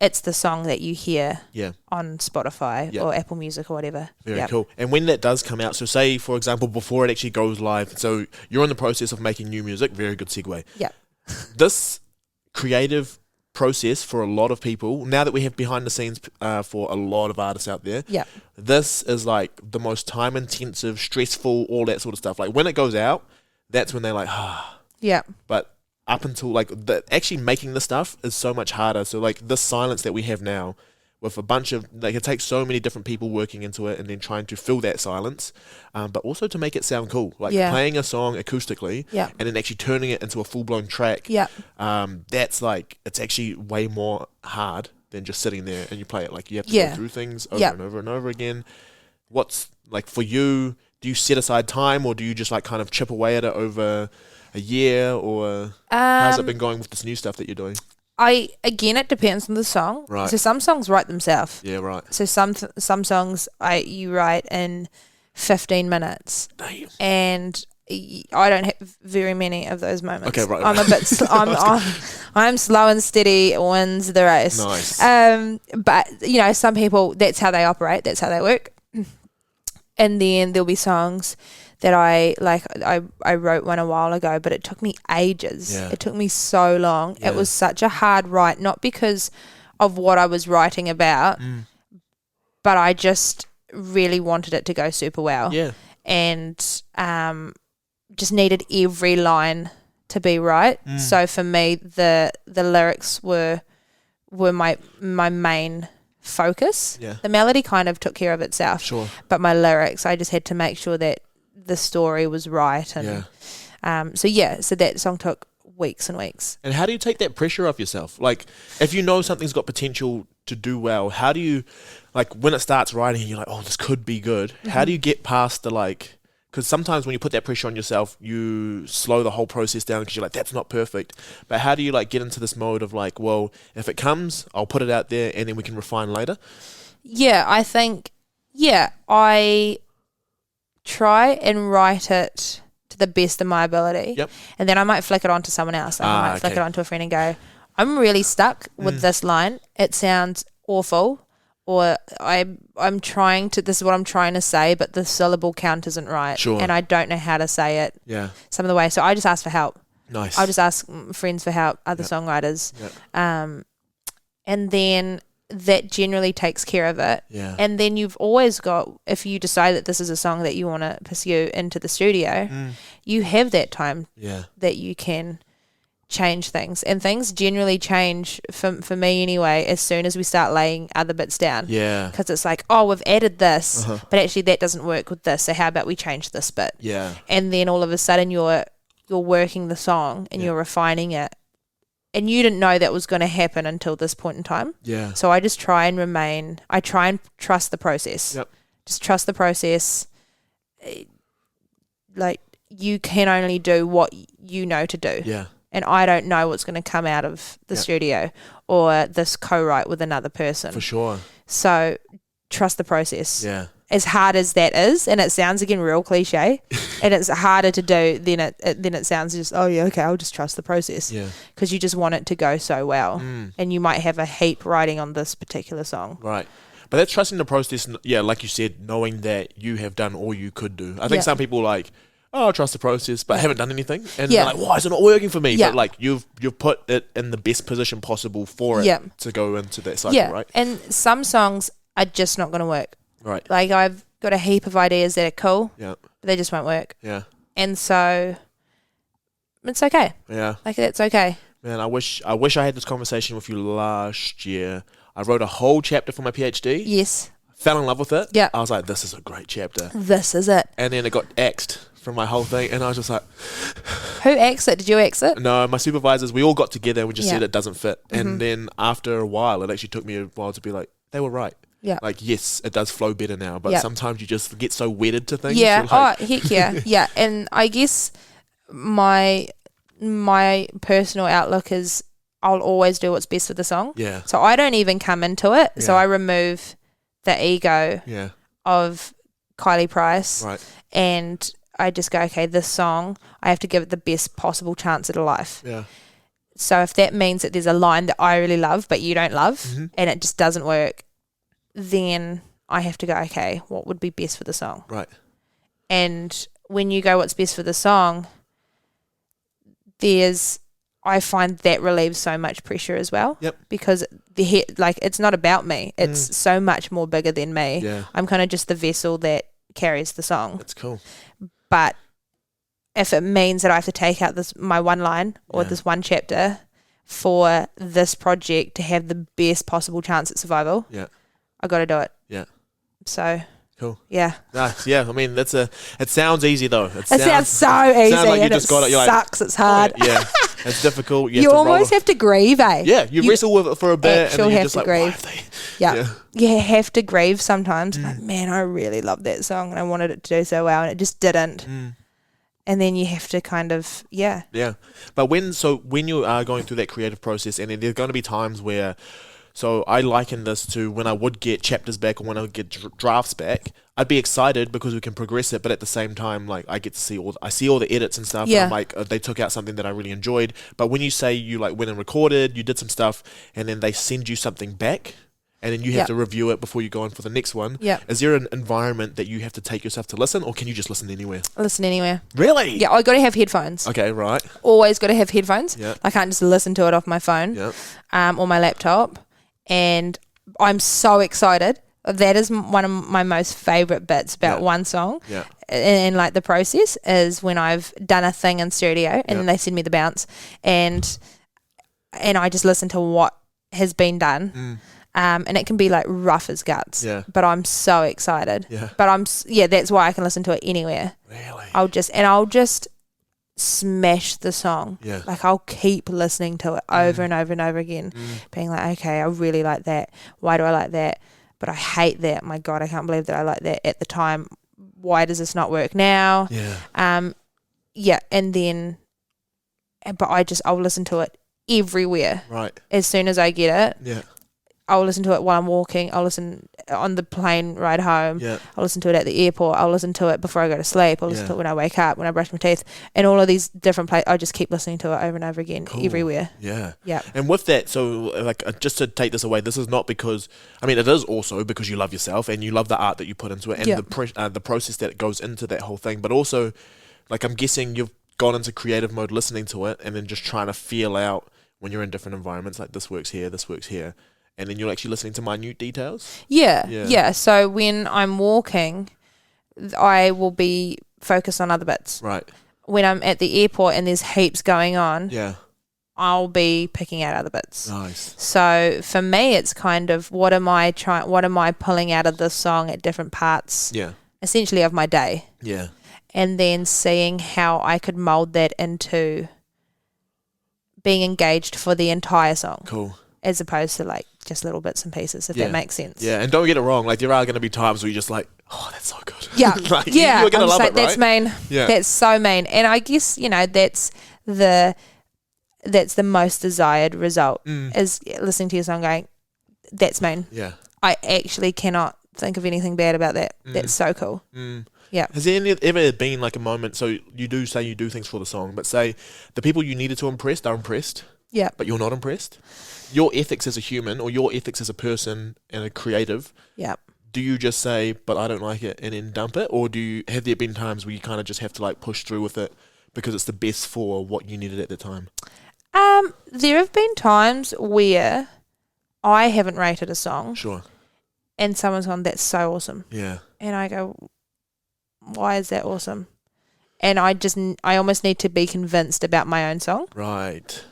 Speaker 2: it's the song that you hear on Spotify or Apple Music or whatever.
Speaker 1: Very cool. And when that does come out, so say, for example, before it actually goes live, so you're in the process of making new music, very good segue.
Speaker 2: Yeah.
Speaker 1: This creative process for a lot of people, now that we have behind the scenes for a lot of artists out there, this is like the most time intensive, stressful, all that sort of stuff. Like when it goes out, that's when they're like, But up until like actually making the stuff is so much harder. So like this silence that we have now with a bunch of, like it takes so many different people working into it and then trying to fill that silence, but also to make it sound cool. Like playing a song acoustically and then actually turning it into a full-blown track. That's like, it's actually way more hard than just sitting there and you play it. Like you have to go through things over and over and over again. What's like for you, do you set aside time or do you just like kind of chip away at it over a year, or how's it been going with this new stuff that you're doing?
Speaker 2: Again, it depends on the song.
Speaker 1: Right.
Speaker 2: So some songs write themselves.
Speaker 1: Yeah, right.
Speaker 2: So some songs you write in 15 minutes.
Speaker 1: Damn.
Speaker 2: And I don't have very many of those moments.
Speaker 1: Okay, right.
Speaker 2: I'm a bit. I'm slow and steady wins the race.
Speaker 1: Nice.
Speaker 2: But you know, some people, that's how they operate. That's how they work. And then there'll be songs that I wrote one a while ago, but it took me ages.
Speaker 1: Yeah.
Speaker 2: It took me so long.
Speaker 1: Yeah.
Speaker 2: It was such a hard write, not because of what I was writing about, but I just really wanted it to go super well.
Speaker 1: Yeah.
Speaker 2: And just needed every line to be right. So for me, the lyrics were my main focus.
Speaker 1: Yeah.
Speaker 2: The melody kind of took care of itself.
Speaker 1: Sure.
Speaker 2: But my lyrics, I just had to make sure that the story was right. And so that song took weeks and weeks.
Speaker 1: And how do you take that pressure off yourself? Like, if you know something's got potential to do well, how do you, like, when it starts writing and you're like, oh, this could be good, how do you get past the, like, because sometimes when you put that pressure on yourself, you slow the whole process down because you're like, that's not perfect. But how do you, like, get into this mode of, like, well, if it comes, I'll put it out there and then we can refine later?
Speaker 2: Yeah, I think, I try and write it to the best of my ability.
Speaker 1: Yep.
Speaker 2: And then I might flick it on to someone else. Like I might flick it on to a friend and go, I'm really stuck with this line. It sounds awful. Or I'm trying to, this is what I'm trying to say, but the syllable count isn't right.
Speaker 1: Sure.
Speaker 2: And I don't know how to say it some of the way. So I just ask for help.
Speaker 1: Nice.
Speaker 2: I'll just ask friends for help, other songwriters.
Speaker 1: Yep.
Speaker 2: And then that generally takes care of it.
Speaker 1: Yeah.
Speaker 2: And then you've always got, if you decide that this is a song that you want to pursue into the studio, you have that time that you can change things. And things generally change, for me anyway, as soon as we start laying other bits down.
Speaker 1: Yeah.
Speaker 2: Because it's like, oh, we've added this, but actually that doesn't work with this, so how about we change this bit?
Speaker 1: Yeah.
Speaker 2: And then all of a sudden you're working the song and you're refining it. And you didn't know that was going to happen until this point in time.
Speaker 1: Yeah.
Speaker 2: So I just try and trust the process.
Speaker 1: Yep.
Speaker 2: Just trust the process. Like, you can only do what you know to do.
Speaker 1: Yeah.
Speaker 2: And I don't know what's going to come out of the studio or this co-write with another person.
Speaker 1: For sure.
Speaker 2: So trust the process.
Speaker 1: Yeah.
Speaker 2: As hard as that is, and it sounds again real cliche, and it's harder to do than it sounds just, oh yeah, okay, I'll just trust the process.
Speaker 1: Yeah.
Speaker 2: Because you just want it to go so well. And you might have a heap riding on this particular song.
Speaker 1: Right. But that's trusting the process, like you said, knowing that you have done all you could do. I think some people like, oh, I'll trust the process, but I haven't done anything. And they're like, why is it not working for me? But like, you've put it in the best position possible for it to go into that cycle, right?
Speaker 2: And some songs are just not going to work.
Speaker 1: Right.
Speaker 2: Like, I've got a heap of ideas that are cool,
Speaker 1: but
Speaker 2: they just won't work.
Speaker 1: Yeah.
Speaker 2: And so it's okay.
Speaker 1: Yeah.
Speaker 2: Like, that's okay.
Speaker 1: Man, I wish I had this conversation with you last year. I wrote a whole chapter for my PhD.
Speaker 2: Yes.
Speaker 1: Fell in love with it.
Speaker 2: Yeah.
Speaker 1: I was like, this is a great chapter.
Speaker 2: This is it.
Speaker 1: And then it got axed from my whole thing, and I was just like,
Speaker 2: who axed it? Did you axe it?
Speaker 1: No, my supervisors, we all got together and we just said it doesn't fit. And then after a while, it actually took me a while to be like, they were right.
Speaker 2: Yeah.
Speaker 1: Like, yes, it does flow better now, but sometimes you just get so wedded to things.
Speaker 2: Yeah.
Speaker 1: Like,
Speaker 2: oh, heck yeah. Yeah. And I guess my personal outlook is I'll always do what's best for the song.
Speaker 1: Yeah.
Speaker 2: So I don't even come into it.
Speaker 1: Yeah.
Speaker 2: So I remove the ego of Kylie Price.
Speaker 1: Right.
Speaker 2: And I just go, okay, this song, I have to give it the best possible chance at a life.
Speaker 1: Yeah.
Speaker 2: So if that means that there's a line that I really love but you don't love and it just doesn't work, then I have to go, okay, what would be best for the song?
Speaker 1: Right.
Speaker 2: And when you go what's best for the song, I find that relieves so much pressure as well.
Speaker 1: Yep.
Speaker 2: Because it's not about me. It's so much more bigger than me.
Speaker 1: Yeah.
Speaker 2: I'm kind of just the vessel that carries the song.
Speaker 1: That's cool.
Speaker 2: But if it means that I have to take out my one line or this one chapter for this project to have the best possible chance at survival, I got to do it.
Speaker 1: Yeah.
Speaker 2: So
Speaker 1: cool.
Speaker 2: Yeah.
Speaker 1: Nice. Yeah. I mean, it sounds easy though.
Speaker 2: It sounds so easy.
Speaker 1: Sounds like you
Speaker 2: and
Speaker 1: just got it. You're
Speaker 2: sucks.
Speaker 1: Like,
Speaker 2: it's hard.
Speaker 1: Yeah. It's difficult.
Speaker 2: You almost have to grieve, eh?
Speaker 1: Yeah. You wrestle with it for a bit, and then you're just like,
Speaker 2: grieve.
Speaker 1: why have they?
Speaker 2: Yeah. You have to grieve sometimes. Like, man, I really love that song, and I wanted it to do so well, and it just didn't. And then you have to kind of, Yeah.
Speaker 1: But when you are going through that creative process, and then there's going to be times where, so I liken this to when I would get chapters back or when I would get drafts back, I'd be excited because we can progress it, but at the same time, like, I get to see all the edits and stuff.
Speaker 2: Yeah.
Speaker 1: And I'm like, they took out something that I really enjoyed. But when you say you like went and recorded, you did some stuff, and then they send you something back, and then you have to review it before you go on for the next one.
Speaker 2: Yeah.
Speaker 1: Is there an environment that you have to take yourself to listen, or can you just listen anywhere?
Speaker 2: Listen anywhere.
Speaker 1: Really?
Speaker 2: Yeah, I got to have headphones.
Speaker 1: Okay, right.
Speaker 2: Always got to have headphones.
Speaker 1: Yeah.
Speaker 2: I can't just listen to it off my phone
Speaker 1: Yeah.
Speaker 2: or my laptop. And I'm so excited That is one of my most favourite bits about one song.
Speaker 1: Yeah.
Speaker 2: And like the process is when I've done a thing in studio and then they send me the bounce and I just listen to what has been done. And it can be like rough as guts.
Speaker 1: Yeah.
Speaker 2: But I'm so excited.
Speaker 1: Yeah.
Speaker 2: But that's why I can listen to it anywhere.
Speaker 1: Really?
Speaker 2: I'll just smash the song.
Speaker 1: Yeah.
Speaker 2: Like I'll keep listening to it over and over and over again, being like, okay, I really like that. Why do I like that? But I hate that. My God, I can't believe that I like that at the time. Why does this not work now?
Speaker 1: Yeah.
Speaker 2: Yeah, and then, but I'll listen to it everywhere.
Speaker 1: Right.
Speaker 2: As soon as I get it.
Speaker 1: Yeah.
Speaker 2: I'll listen to it while I'm walking. I'll listen on the plane ride home.
Speaker 1: Yeah.
Speaker 2: I'll listen to it at the airport. I'll listen to it before I go to sleep. I'll listen to it when I wake up, when I brush my teeth, and all of these different places. I just keep listening to it over and over again, everywhere.
Speaker 1: Yeah.
Speaker 2: Yeah.
Speaker 1: And with that, so like just to take this away, this is not because, I mean, it is also because you love yourself and you love the art that you put into it and the process that goes into that whole thing. But also, like I'm guessing you've gone into creative mode listening to it and then just trying to feel out when you're in different environments, like this works here. And then you're actually listening to minute details?
Speaker 2: Yeah. So when I'm walking, I will be focused on other bits.
Speaker 1: Right.
Speaker 2: When I'm at the airport and there's heaps going on, I'll be picking out other bits.
Speaker 1: Nice.
Speaker 2: So for me, it's kind of what am I pulling out of this song at different parts, essentially of my day.
Speaker 1: Yeah.
Speaker 2: And then seeing how I could mold that into being engaged for the entire song.
Speaker 1: Cool.
Speaker 2: As opposed to like just little bits and pieces, if that makes sense.
Speaker 1: Yeah, and don't get it wrong. Like there are going to be times where you're just like, oh, that's so good.
Speaker 2: Yeah,
Speaker 1: like, you're going to love it, right?
Speaker 2: That's mean.
Speaker 1: Yeah,
Speaker 2: that's so mean. And I guess that's the most desired result is listening to your song, going, that's mean.
Speaker 1: Yeah,
Speaker 2: I actually cannot think of anything bad about that. That's so cool. Yeah.
Speaker 1: Has there ever been like a moment? So you do say you do things for the song, but say the people you needed to impress are impressed.
Speaker 2: Yeah.
Speaker 1: But you're not impressed. Your ethics as a human or your ethics as a person and a creative.
Speaker 2: Yeah.
Speaker 1: Do you just say, but I don't like it and then dump it? Or have there been times where you kind of just have to like push through with it because it's the best for what you needed at the time?
Speaker 2: There have been times where I haven't rated a song.
Speaker 1: Sure.
Speaker 2: And someone's gone, that's so awesome.
Speaker 1: Yeah.
Speaker 2: And I go, why is that awesome? And I almost need to be convinced about my own song.
Speaker 1: Right.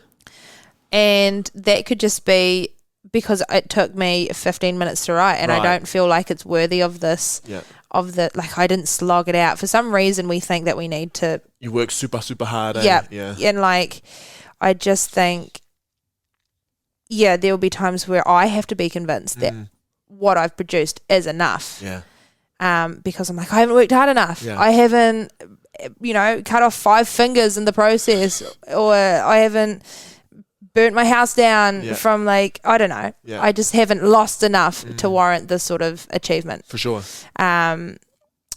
Speaker 2: And that could just be because it took me 15 minutes to write and I don't feel like it's worthy of this, like I didn't slog it out. For some reason we think that we need to.
Speaker 1: You work super, super hard.
Speaker 2: Yeah.
Speaker 1: Yeah.
Speaker 2: And like, I just think, there will be times where I have to be convinced that what I've produced is enough.
Speaker 1: Yeah.
Speaker 2: Because I'm like, I haven't worked hard enough.
Speaker 1: Yeah.
Speaker 2: I haven't, cut off 5 fingers in the process, or I haven't burnt my house down from like, I don't know.
Speaker 1: Yeah.
Speaker 2: I just haven't lost enough to warrant this sort of achievement.
Speaker 1: For sure.
Speaker 2: And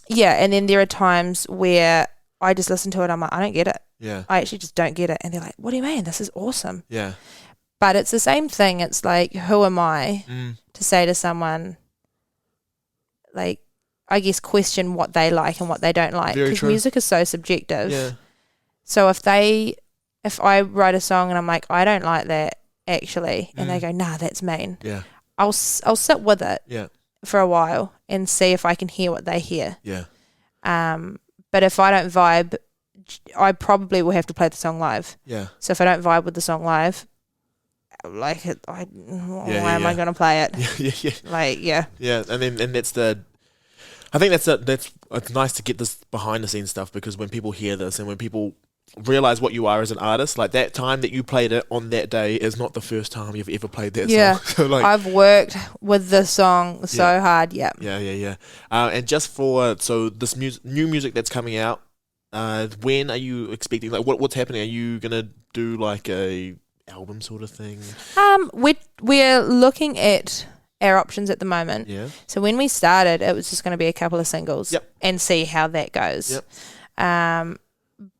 Speaker 2: then there are times where I just listen to it, I'm like, I don't get it.
Speaker 1: Yeah.
Speaker 2: I actually just don't get it. And they're like, what do you mean? This is awesome.
Speaker 1: Yeah.
Speaker 2: But it's the same thing. It's like, who am I to say to someone, like, I guess question what they like and what they don't like, because music is so subjective.
Speaker 1: Yeah.
Speaker 2: So if I write a song and I'm like, I don't like that actually, and they go, nah, that's mean.
Speaker 1: Yeah.
Speaker 2: I'll sit with it.
Speaker 1: Yeah.
Speaker 2: For a while and see if I can hear what they hear.
Speaker 1: Yeah.
Speaker 2: But if I don't vibe, I probably will have to play the song live.
Speaker 1: Yeah.
Speaker 2: So if I don't vibe with the song live, like why am I going to play it?
Speaker 1: Yeah. And that's I think it's nice to get this behind the scenes stuff, because when people hear this and when people realize what you are as an artist, like that time that you played it on that day is not the first time you've ever played that song. So like,
Speaker 2: I've worked with this song so hard. Yeah.
Speaker 1: And just for this new music that's coming out, when are you expecting, like what's happening? Are you gonna do like a album sort of thing?
Speaker 2: We're looking at our options at the moment.
Speaker 1: Yeah.
Speaker 2: So when we started, it was just going to be a couple of singles and see how that goes.
Speaker 1: Yep.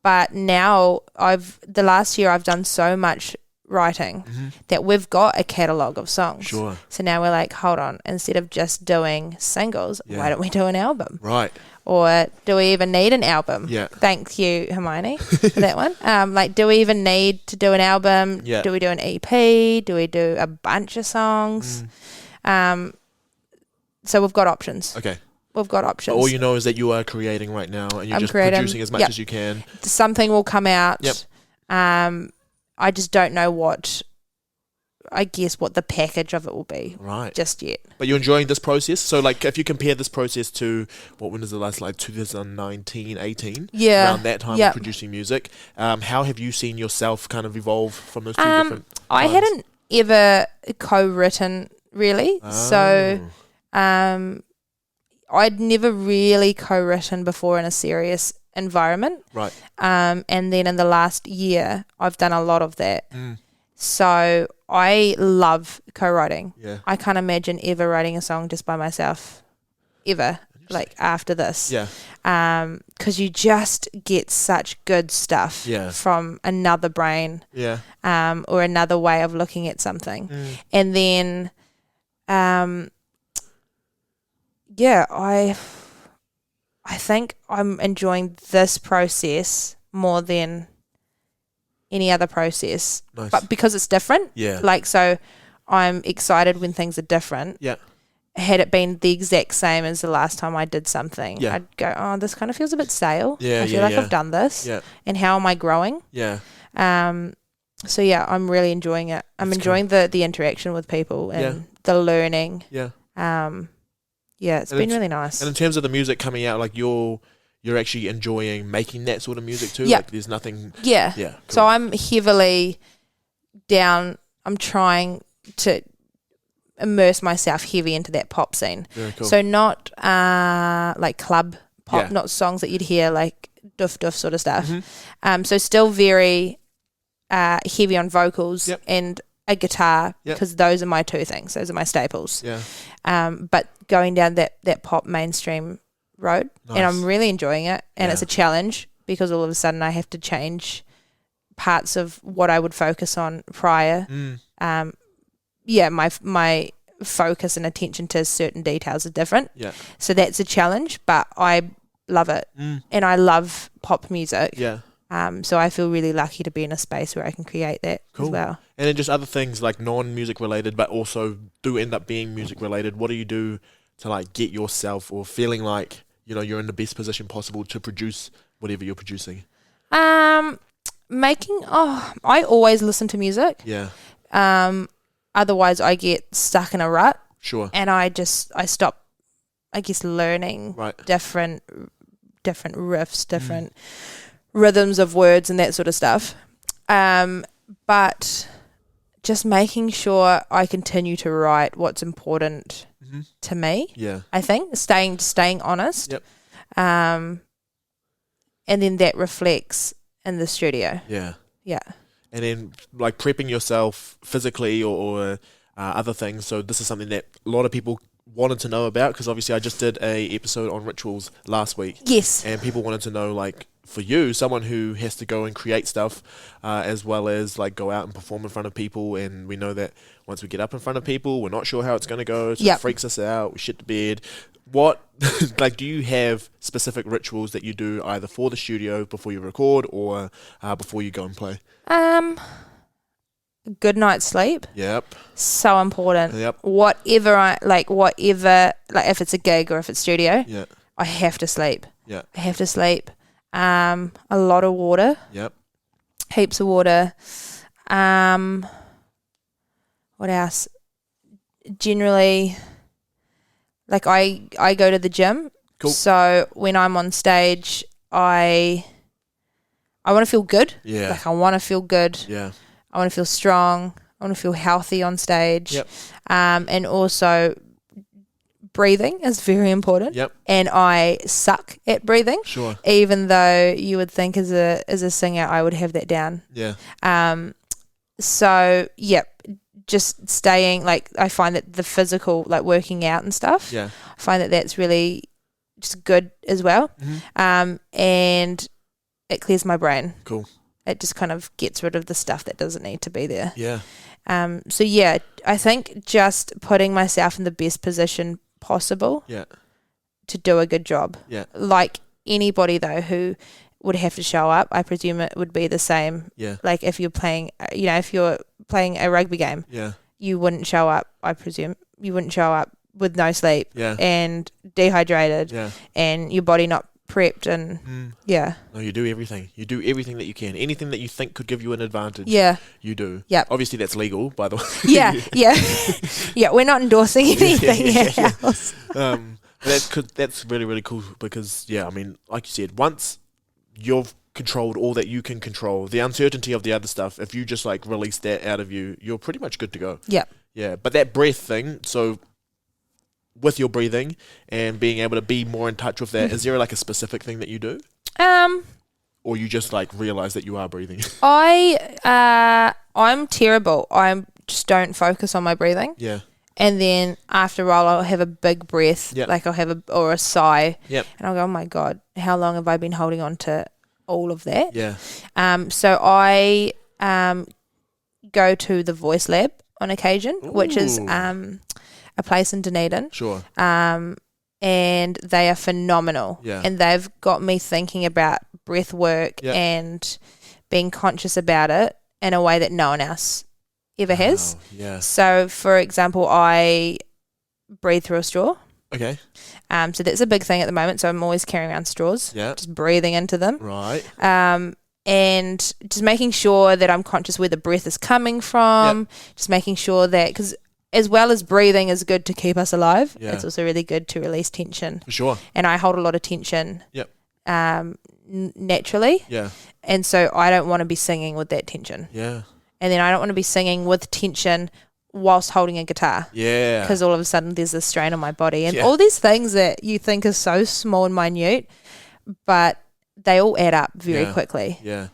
Speaker 2: But now the last year I've done so much writing that we've got a catalogue of songs.
Speaker 1: Sure.
Speaker 2: So now we're like, hold on, instead of just doing singles, why don't we do an album?
Speaker 1: Right.
Speaker 2: Or do we even need an album?
Speaker 1: Yeah.
Speaker 2: Thank you, Hermione, for that one. Like, do we even need to do an album?
Speaker 1: Yeah.
Speaker 2: Do we do an EP? Do we do a bunch of songs? so we've got options.
Speaker 1: Okay.
Speaker 2: We've got options.
Speaker 1: But all you know is that you are creating right now, and you're just
Speaker 2: creating,
Speaker 1: producing as much as you can.
Speaker 2: Something will come out.
Speaker 1: Yep.
Speaker 2: I just don't know what the package of it will be just yet.
Speaker 1: But you're enjoying this process? So, like, if you compare this process to, when is the last, 2019, 18?
Speaker 2: Yeah.
Speaker 1: Around that time of producing music. How have you seen yourself kind of evolve from those two different times?
Speaker 2: I hadn't ever co-written, really.
Speaker 1: Oh.
Speaker 2: So, I'd never really co-written before in a serious environment.
Speaker 1: Right.
Speaker 2: And then in the last year, I've done a lot of that. So I love co-writing.
Speaker 1: Yeah.
Speaker 2: I can't imagine ever writing a song just by myself, ever, like after this.
Speaker 1: Yeah.
Speaker 2: Because you just get such good stuff from another brain.
Speaker 1: Yeah.
Speaker 2: Or another way of looking at something. And then, I think I'm enjoying this process more than any other process.
Speaker 1: Nice.
Speaker 2: But because it's different.
Speaker 1: Yeah.
Speaker 2: Like, so I'm excited when things are different.
Speaker 1: Yeah.
Speaker 2: Had it been the exact same as the last time I did something, I'd go, oh, this kind of feels a bit stale. I feel like I've done this. Yeah. And how am I growing?
Speaker 1: Yeah.
Speaker 2: So yeah, I'm really enjoying it. I'm enjoying the interaction with people and the learning.
Speaker 1: Yeah.
Speaker 2: It's been really nice.
Speaker 1: And in terms of the music coming out, like you're actually enjoying making that sort of music too?
Speaker 2: Yeah.
Speaker 1: Like there's nothing...
Speaker 2: Yeah.
Speaker 1: Yeah. Cool.
Speaker 2: So I'm heavily down. I'm trying to immerse myself heavy into that pop scene.
Speaker 1: Very cool.
Speaker 2: So not like club pop, not songs that you'd hear like doof doof sort of stuff. So still very heavy on vocals and a guitar because those are my two things. Those are my staples.
Speaker 1: Yeah.
Speaker 2: But going down that pop mainstream road, and I'm really enjoying it. And it's a challenge because all of a sudden I have to change parts of what I would focus on prior. My focus and attention to certain details are different. Yeah. So that's a challenge, but I love it, and I love pop music.
Speaker 1: Yeah.
Speaker 2: So I feel really lucky to be in a space where I can create that as well.
Speaker 1: And then just other things like non-music related, but also do end up being music related. What do you do to like get yourself or feeling like, you're in the best position possible to produce whatever you're producing?
Speaker 2: I always listen to music.
Speaker 1: Yeah.
Speaker 2: Otherwise I get stuck in a rut.
Speaker 1: Sure.
Speaker 2: And I stop, I guess, learning different riffs, different rhythms of words and that sort of stuff. But just making sure I continue to write what's important to me. Yeah. I think staying honest. Yep. And then that reflects in the studio. Yeah. Yeah.
Speaker 1: And then like prepping yourself physically or other things. So this is something that a lot of people wanted to know about, because obviously I just did a episode on rituals last week.
Speaker 2: Yes.
Speaker 1: And people wanted to know, like, for you, someone who has to go and create stuff as well as like go out and perform in front of people, and we know that once we get up in front of people, we're not sure how it's going to go, so it freaks us out, we shit the bed. What, like, do you have specific rituals that you do either for the studio before you record or before you go and play?
Speaker 2: Good night's sleep.
Speaker 1: Yep.
Speaker 2: So important.
Speaker 1: Yep.
Speaker 2: Whatever, if it's a gig or if it's studio, I have to sleep.
Speaker 1: Yeah.
Speaker 2: I have to sleep. A lot of water.
Speaker 1: Yep.
Speaker 2: Heaps of water. What else? Generally, like I go to the gym.
Speaker 1: Cool.
Speaker 2: So when I'm on stage, I want to feel good.
Speaker 1: Yeah.
Speaker 2: Like I want to feel good.
Speaker 1: Yeah.
Speaker 2: I want to feel strong. I want to feel healthy on stage.
Speaker 1: Yep.
Speaker 2: And also breathing is very important.
Speaker 1: Yep.
Speaker 2: And I suck at breathing.
Speaker 1: Sure.
Speaker 2: Even though you would think as a singer I would have that down.
Speaker 1: Yeah.
Speaker 2: So just staying, like, I find that the physical, like working out and stuff.
Speaker 1: Yeah.
Speaker 2: I find that that's really just good as well.
Speaker 1: Mm-hmm.
Speaker 2: And it clears my brain.
Speaker 1: Cool.
Speaker 2: It just kind of gets rid of the stuff that doesn't need to be there.
Speaker 1: Yeah.
Speaker 2: So yeah, I think just putting myself in the best position possible.
Speaker 1: Yeah.
Speaker 2: To do a good job.
Speaker 1: Yeah.
Speaker 2: Like anybody though who would have to show up, I presume it would be the same.
Speaker 1: Yeah.
Speaker 2: Like if you're playing, if you're playing a rugby game.
Speaker 1: Yeah.
Speaker 2: You wouldn't show up. I presume you wouldn't show up with no sleep and dehydrated and your body not prepped and
Speaker 1: No, you do everything. You do everything that you can. Anything that you think could give you an advantage, you do.
Speaker 2: Yep.
Speaker 1: Obviously, that's legal, by the way.
Speaker 2: Yeah, we're not endorsing anything else.
Speaker 1: That's really, really cool because, I mean, like you said, once you've controlled all that you can control, the uncertainty of the other stuff, if you just like release that out of you, you're pretty much good to go. Yeah, but that breath thing, so with your breathing and being able to be more in touch with that, is there like a specific thing that you do? Or you just like realize that you are breathing?
Speaker 2: I'm terrible. I just don't focus on my breathing.
Speaker 1: Yeah.
Speaker 2: And then after a while, I'll have a big breath, like I'll have a sigh, and I'll go, oh my God, how long have I been holding on to all of that?
Speaker 1: Yeah.
Speaker 2: So I go to the Voice Lab on occasion, which is a place in Dunedin.
Speaker 1: Sure.
Speaker 2: And they are phenomenal.
Speaker 1: Yeah.
Speaker 2: And they've got me thinking about breath work and being conscious about it in a way that no one else ever has.
Speaker 1: Yeah.
Speaker 2: So, for example, I breathe through a straw.
Speaker 1: Okay.
Speaker 2: So that's a big thing at the moment. So I'm always carrying around straws.
Speaker 1: Yeah.
Speaker 2: Just breathing into them.
Speaker 1: Right.
Speaker 2: And just making sure that I'm conscious where the breath is coming from. Just making sure that, because as well as breathing is good to keep us alive, it's also really good to release tension.
Speaker 1: For sure.
Speaker 2: And I hold a lot of tension.
Speaker 1: Yep.
Speaker 2: Naturally.
Speaker 1: Yeah.
Speaker 2: And so I don't want to be singing with that tension.
Speaker 1: Yeah.
Speaker 2: And then I don't want to be singing with tension whilst holding a guitar.
Speaker 1: Yeah.
Speaker 2: Because all of a sudden there's this strain on my body. And all these things that you think are so small and minute, but they all add up very quickly.
Speaker 1: Yeah.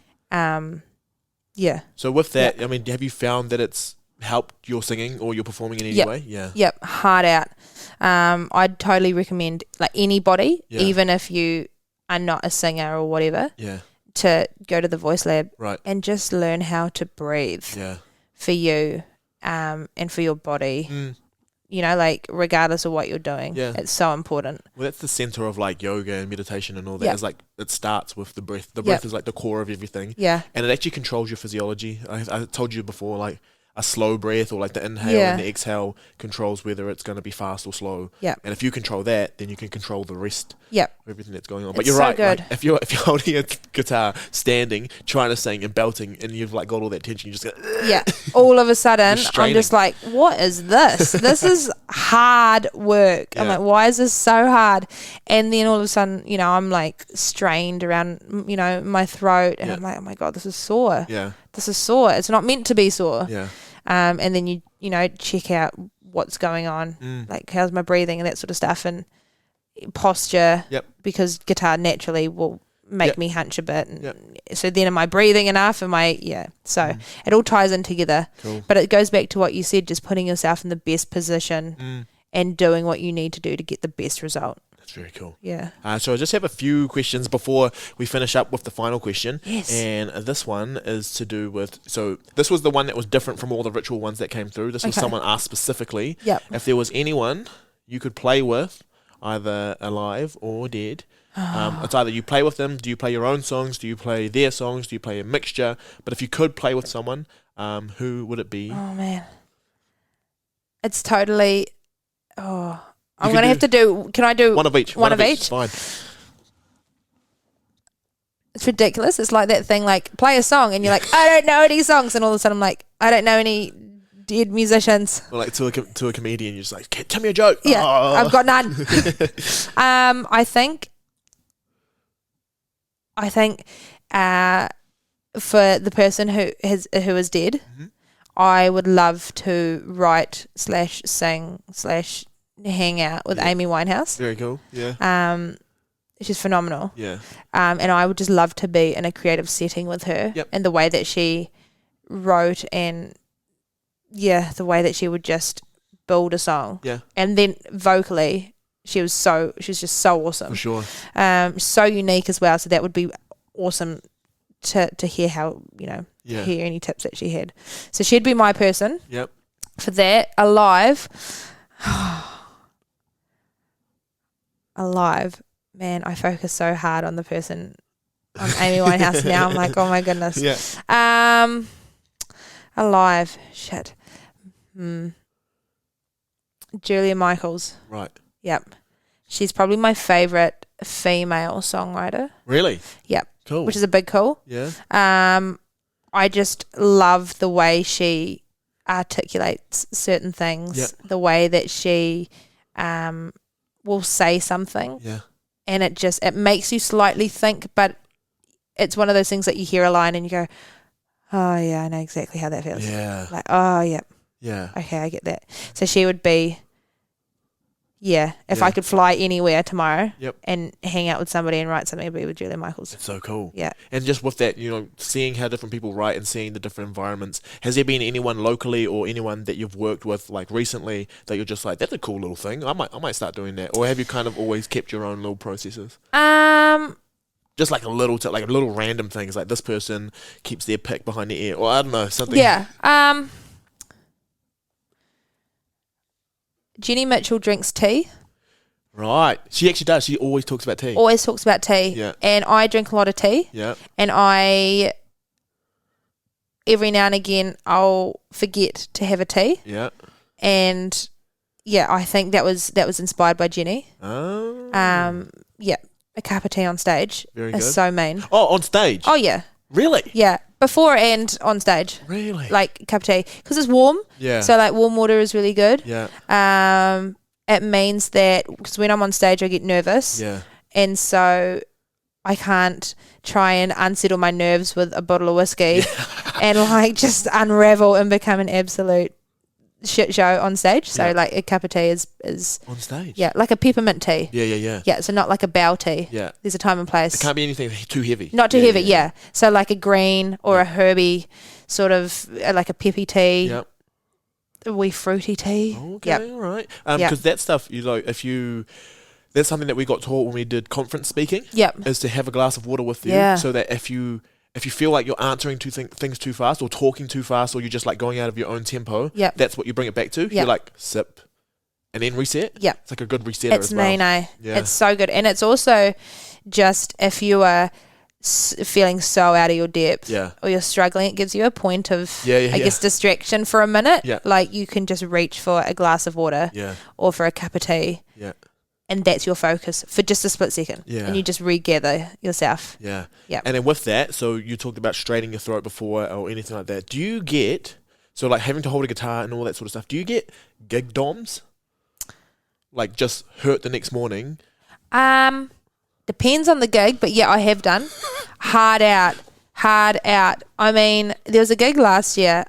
Speaker 2: Yeah.
Speaker 1: So with that, I mean, have you found that it's helped your singing or your performing in any way? Yeah.
Speaker 2: Yep. Hard out. I'd totally recommend like anybody, even if you are not a singer or whatever, to go to the Voice Lab and just learn how to breathe for you and for your body. You know, like regardless of what you're doing, it's so important.
Speaker 1: Well, that's the center of like yoga and meditation and all that. Is like it starts with the breath. The breath is like the core of everything.
Speaker 2: Yeah,
Speaker 1: and it actually controls your physiology. I told you before, like a slow breath or like the inhale and the exhale controls whether it's going to be fast or slow.
Speaker 2: Yeah,
Speaker 1: and if you control that, then you can control the rest.
Speaker 2: Yep.
Speaker 1: Of everything that's going on. But you're so right. Like, if you're holding a guitar, standing, trying to sing and belting, and you've like got all that tension, you just go.
Speaker 2: All of a sudden, I'm just like, what is this? This is hard work. I'm like, why is this so hard? And then all of a sudden, you know, I'm like strained around, you know, my throat, and I'm like, oh my God, this is sore.
Speaker 1: Yeah.
Speaker 2: This is sore. It's not meant to be sore.
Speaker 1: Yeah.
Speaker 2: And then you know, check out what's going on, like how's my breathing and that sort of stuff, and posture. Because guitar naturally will make me hunch a bit. And so then am I breathing enough? So it all ties in together.
Speaker 1: Cool.
Speaker 2: But it goes back to what you said, just putting yourself in the best position and doing what you need to do to get the best result.
Speaker 1: That's very cool.
Speaker 2: Yeah.
Speaker 1: So I just have a few questions before we finish up with the final question.
Speaker 2: Yes.
Speaker 1: And this one is to do with, so this was the one that was different from all the ritual ones that came through. This was someone asked specifically if there was anyone you could play with, either alive or dead. It's either you play with them, do you play your own songs, do you play their songs, do you play a mixture? But if you could play with someone, who would it be?
Speaker 2: Oh, man. It's totally... I'm going to have to do... Can I do...
Speaker 1: One of each.
Speaker 2: One of each?
Speaker 1: It's fine.
Speaker 2: It's ridiculous. It's like that thing, like, play a song, and you're like, I don't know any songs. And all of a sudden I'm like, I don't know any dead musicians.
Speaker 1: Or like to a comedian, you're just like, tell me a joke.
Speaker 2: Yeah, I've got none. I think for the person who is dead, I would love to write / sing / hang out with Amy Winehouse.
Speaker 1: Very cool. Yeah.
Speaker 2: She's phenomenal.
Speaker 1: Yeah.
Speaker 2: And I would just love to be in a creative setting with her, and the way that she wrote, and the way that she would just build a song. Yeah. And then vocally, she's just so awesome.
Speaker 1: For sure.
Speaker 2: So unique as well. So that would be awesome to hear how, you know, hear any tips that she had. So she'd be my person.
Speaker 1: Yep.
Speaker 2: For that, alive. Alive. Man, I focus so hard on the person on Amy Winehouse now. I'm like, oh my goodness. Yeah. Alive. Shit. Julia Michaels.
Speaker 1: Right.
Speaker 2: Yep. She's probably my favourite female songwriter.
Speaker 1: Really?
Speaker 2: Yep.
Speaker 1: Cool.
Speaker 2: Which is a big cool.
Speaker 1: Yeah.
Speaker 2: I just love the way she articulates certain things,
Speaker 1: Yep.
Speaker 2: the way that she will say something.
Speaker 1: Yeah.
Speaker 2: And it makes you slightly think, but it's one of those things that you hear a line and you go, oh, yeah, I know exactly how that feels.
Speaker 1: Yeah.
Speaker 2: Like, oh, yeah.
Speaker 1: Yeah.
Speaker 2: Okay, I get that. So she would be, if I could fly anywhere tomorrow and hang out with somebody and write something, it would be with Julia Michaels.
Speaker 1: It's so cool.
Speaker 2: Yeah.
Speaker 1: And just with that, seeing how different people write and seeing the different environments, has there been anyone locally or anyone that you've worked with like recently that you're just like, that's a cool little thing, I might start doing that? Or have you kind of always kept your own little processes? Just like a little random things, like this person keeps their pick behind their ear, or I don't know, something.
Speaker 2: Yeah. Jenny Mitchell drinks tea.
Speaker 1: Right. She actually does. She always talks about tea.
Speaker 2: Always talks about tea.
Speaker 1: Yeah.
Speaker 2: And I drink a lot of tea.
Speaker 1: Yeah.
Speaker 2: And every now and again, I'll forget to have a tea.
Speaker 1: Yeah.
Speaker 2: And I think that was inspired by Jenny.
Speaker 1: Oh.
Speaker 2: A cup of tea on stage
Speaker 1: Very
Speaker 2: is
Speaker 1: good.
Speaker 2: so mean.
Speaker 1: Oh, on stage?
Speaker 2: Oh, yeah.
Speaker 1: Really?
Speaker 2: Yeah. Before and on stage.
Speaker 1: Really?
Speaker 2: Like cup of tea. Because it's warm.
Speaker 1: Yeah.
Speaker 2: So like warm water is really good.
Speaker 1: Yeah.
Speaker 2: It means that, because when I'm on stage I get nervous.
Speaker 1: Yeah.
Speaker 2: And so I can't try and unsettle my nerves with a bottle of whiskey and like just unravel and become an absolute shit show on stage. So like a cup of tea is
Speaker 1: on stage.
Speaker 2: Yeah, like a peppermint tea.
Speaker 1: Yeah.
Speaker 2: Yeah, so not like a bow tea.
Speaker 1: Yeah.
Speaker 2: There's a time and place.
Speaker 1: It can't be anything too heavy.
Speaker 2: Not too heavy, yeah. So like a green or a herby sort of like a peppy tea.
Speaker 1: Yep.
Speaker 2: A wee fruity tea.
Speaker 1: Okay, all right. Because that stuff, that's something that we got taught when we did conference speaking.
Speaker 2: Yep.
Speaker 1: Is to have a glass of water with you, so that if you feel like you're answering things too fast or talking too fast or you're just like going out of your own tempo, that's what you bring it back to. You're like sip and then reset. Yeah, it's like a good resetter as well.
Speaker 2: It's mean, Yeah. It's so good, and it's also just if you are feeling so out of your depth or you're struggling, it gives you a point of I guess distraction for a minute. Like you can just reach for a glass of water or for a cup of tea, and that's your focus for just a split second, and you just regather yourself. And
Speaker 1: then with that, so you talked about straightening your throat before or anything like that. Do you get, so like having to hold a guitar and all that sort of stuff, do you get gig DOMs, like just hurt the next morning?
Speaker 2: Depends on the gig, but I have done. Hard out. I mean, there was a gig last year,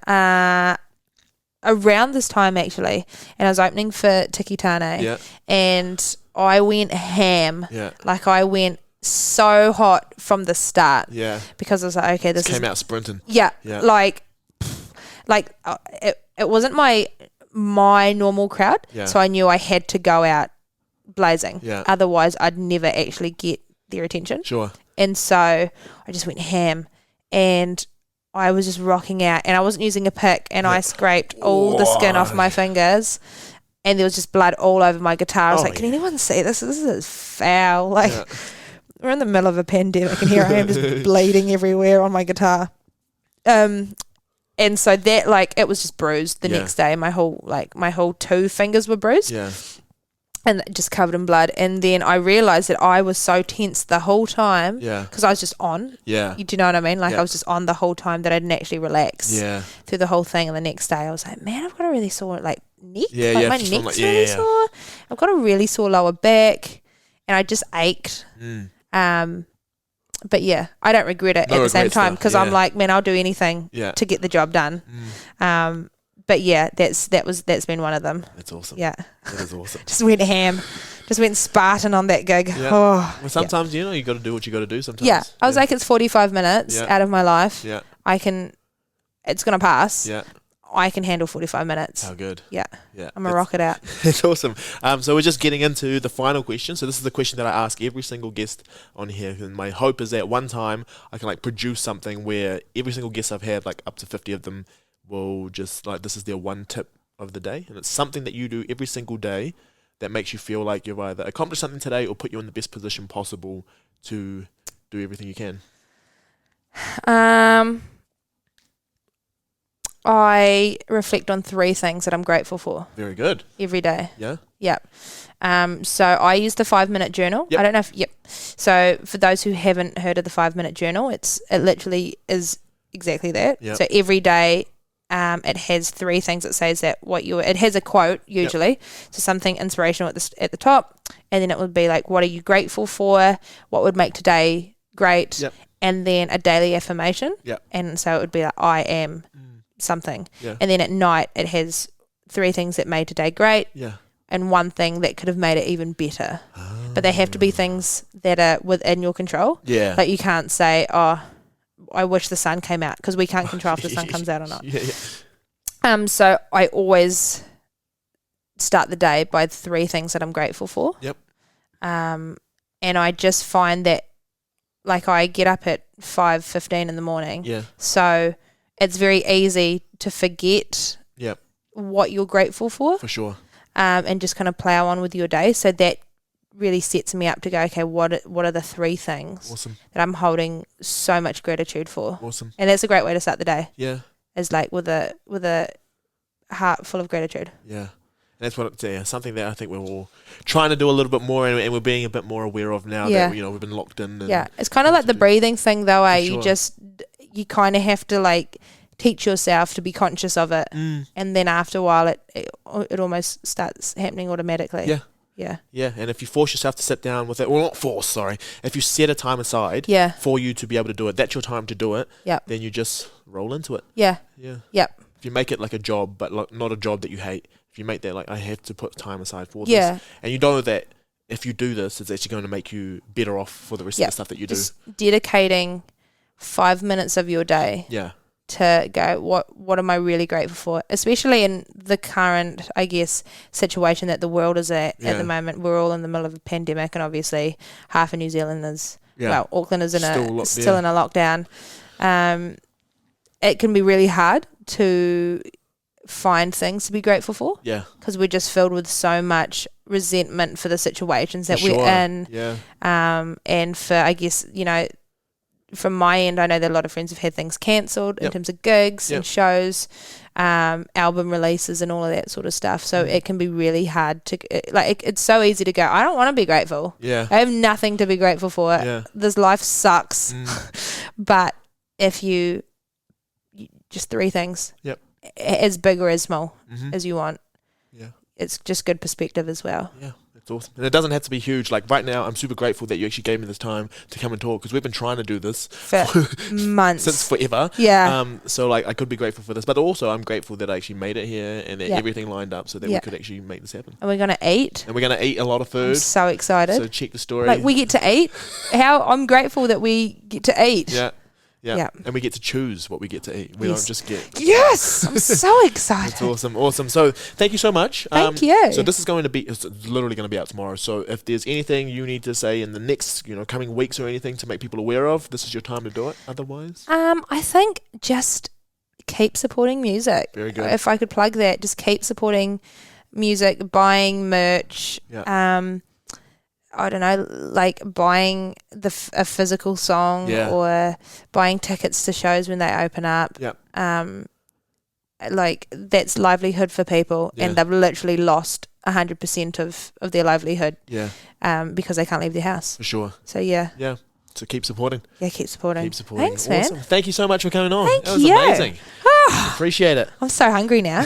Speaker 2: around this time actually, and I was opening for Tiki Tane, and I went ham. Like I went so hot from the start. Because I was like, okay, this
Speaker 1: came out sprinting.
Speaker 2: Like it wasn't my normal crowd, so I knew I had to go out blazing. Otherwise I'd never actually get their attention. Sure. And so I just went ham and I was just rocking out and I wasn't using a pick and I scraped all the skin off my fingers and there was just blood all over my guitar. I was like, can anyone see this? This is foul. Like we're in the middle of a pandemic and here I am just bleeding everywhere on my guitar. And so that like it was just bruised the next day. My whole 2 fingers were bruised. And just covered in blood. And then I realised that I was so tense the whole time because I was just on. Do you know what I mean? Like I was just on the whole time that I didn't actually relax through the whole thing. And the next day I was like, man, I've got a really sore neck. My neck's really sore. I've got a really sore lower back. And I just ached. But I don't regret it at the same time because I'm like, man, I'll do anything to get the job done. But that's been one of them.
Speaker 1: That's awesome.
Speaker 2: Yeah.
Speaker 1: That is awesome.
Speaker 2: Just went ham. Just went Spartan on that gig.
Speaker 1: Yeah. Well, sometimes, you got to do what you got to do sometimes.
Speaker 2: Yeah. I was like, it's 45 minutes out of my life.
Speaker 1: Yeah.
Speaker 2: It's going to pass.
Speaker 1: Yeah.
Speaker 2: I can handle 45 minutes.
Speaker 1: How good.
Speaker 2: Yeah. I'm going to rock it out.
Speaker 1: It's awesome. So we're just getting into the final question. So this is the question that I ask every single guest on here. And my hope is that one time I can produce something where every single guest I've had, up to 50 of them, will just this is their one tip of the day, and it's something that you do every single day that makes you feel like you've either accomplished something today or put you in the best position possible to do everything you can.
Speaker 2: I reflect on 3 things that I'm grateful for
Speaker 1: Very good.
Speaker 2: every day.
Speaker 1: Yeah.
Speaker 2: Yep. So I use the 5-minute journal.
Speaker 1: Yep.
Speaker 2: I don't know if So for those who haven't heard of the 5-minute journal, it literally is exactly that.
Speaker 1: Yep.
Speaker 2: So every day, it has 3 things it says that it has a quote usually. Yep. So something inspirational at the top, and then it would be like, what are you grateful for? What would make today great?
Speaker 1: Yep.
Speaker 2: And then a daily affirmation.
Speaker 1: Yep.
Speaker 2: And so it would be like, I am something.
Speaker 1: Yeah.
Speaker 2: And then at night it has 3 things that made today great.
Speaker 1: Yeah.
Speaker 2: And 1 thing that could have made it even better. But they have to be things that are within your control.
Speaker 1: Yeah.
Speaker 2: Like you can't say, oh, I wish the sun came out, because we can't control if the sun comes out or not.
Speaker 1: Yeah.
Speaker 2: So I always start the day by 3 things that I'm grateful for.
Speaker 1: Yep.
Speaker 2: And I just find that, like, I get up at 5:15 in the morning.
Speaker 1: Yeah.
Speaker 2: So it's very easy to forget
Speaker 1: Yep.
Speaker 2: what you're grateful for.
Speaker 1: For sure.
Speaker 2: And just kind of plow on with your day. So that really sets me up to go, okay, what are the 3 things
Speaker 1: Awesome.
Speaker 2: that I'm holding so much gratitude for?
Speaker 1: Awesome.
Speaker 2: And that's a great way to start the day.
Speaker 1: Yeah.
Speaker 2: Is like with a heart full of gratitude.
Speaker 1: Yeah. And that's something that I think we're all trying to do a little bit more, and we're being a bit more aware of now that we've been locked in.
Speaker 2: Yeah, it's kind of like the breathing thing, though.
Speaker 1: Sure.
Speaker 2: You kind of have to like teach yourself to be conscious of it, and then after a while, it almost starts happening automatically.
Speaker 1: Yeah.
Speaker 2: Yeah.
Speaker 1: Yeah, and if you force yourself to sit down with it, well, not force, sorry. If you set a time aside for you to be able to do it, that's your time to do it, then you just roll into it.
Speaker 2: Yeah.
Speaker 1: Yeah.
Speaker 2: Yep.
Speaker 1: If you make it like a job, but like not a job that you hate, if you make that like, I have to put time aside for this, and you know that if you do this, it's actually going to make you better off for the rest of the stuff that you
Speaker 2: just dedicating 5 minutes of your day to go, what am I really grateful for? Especially in the current, I guess, situation that the world is at the moment. We're all in the middle of a pandemic, and obviously half of New Zealand is, Auckland is still in a lockdown. It can be really hard to find things to be grateful for. Yeah. Because we're just filled with so much resentment for the situations that we're in.
Speaker 1: Yeah.
Speaker 2: And for, I guess, from my end, I know that a lot of friends have had things cancelled in terms of gigs and shows, album releases and all of that sort of stuff. So it can be really hard to, it's so easy to go, I don't want to be grateful. Yeah. I have nothing to be grateful for. Yeah. This life sucks. But if you just 3 things, as big or as small as you want, it's just good perspective as well. Yeah.
Speaker 1: It's awesome. And it doesn't have to be huge. Like right now, I'm super grateful that you actually gave me this time to come and talk, because we've been trying to do this
Speaker 2: for months.
Speaker 1: Since forever. Yeah. So like I could be grateful for this, but also I'm grateful that I actually made it here and that everything lined up so that we could actually make this happen.
Speaker 2: And we're going to eat.
Speaker 1: And we're going to eat a lot of food.
Speaker 2: I'm so excited.
Speaker 1: So check the story.
Speaker 2: Like we get to eat. I'm grateful that we get to eat.
Speaker 1: Yeah. Yeah. And we get to choose what we get to eat. We don't just get...
Speaker 2: Yes! I'm so excited.
Speaker 1: That's awesome. Awesome. So thank you so much.
Speaker 2: Thank you.
Speaker 1: So this is it's literally going to be out tomorrow. So if there's anything you need to say in the next, coming weeks or anything to make people aware of, this is your time to do it. Otherwise?
Speaker 2: I think just keep supporting music.
Speaker 1: Very good.
Speaker 2: If I could plug that, just keep supporting music, buying merch. Yeah. I don't know, like buying a physical song or buying tickets to shows when they open up. Yep. Like that's livelihood for people, and they've literally lost 100% of their livelihood. Yeah. Because they can't leave their house.
Speaker 1: For sure.
Speaker 2: So yeah.
Speaker 1: Yeah. So keep supporting.
Speaker 2: Yeah, keep supporting.
Speaker 1: Keep supporting.
Speaker 2: Thanks,
Speaker 1: awesome.
Speaker 2: man.
Speaker 1: Thank you so much for coming on.
Speaker 2: Thank
Speaker 1: that was
Speaker 2: you.
Speaker 1: amazing. Appreciate it.
Speaker 2: I'm so hungry now.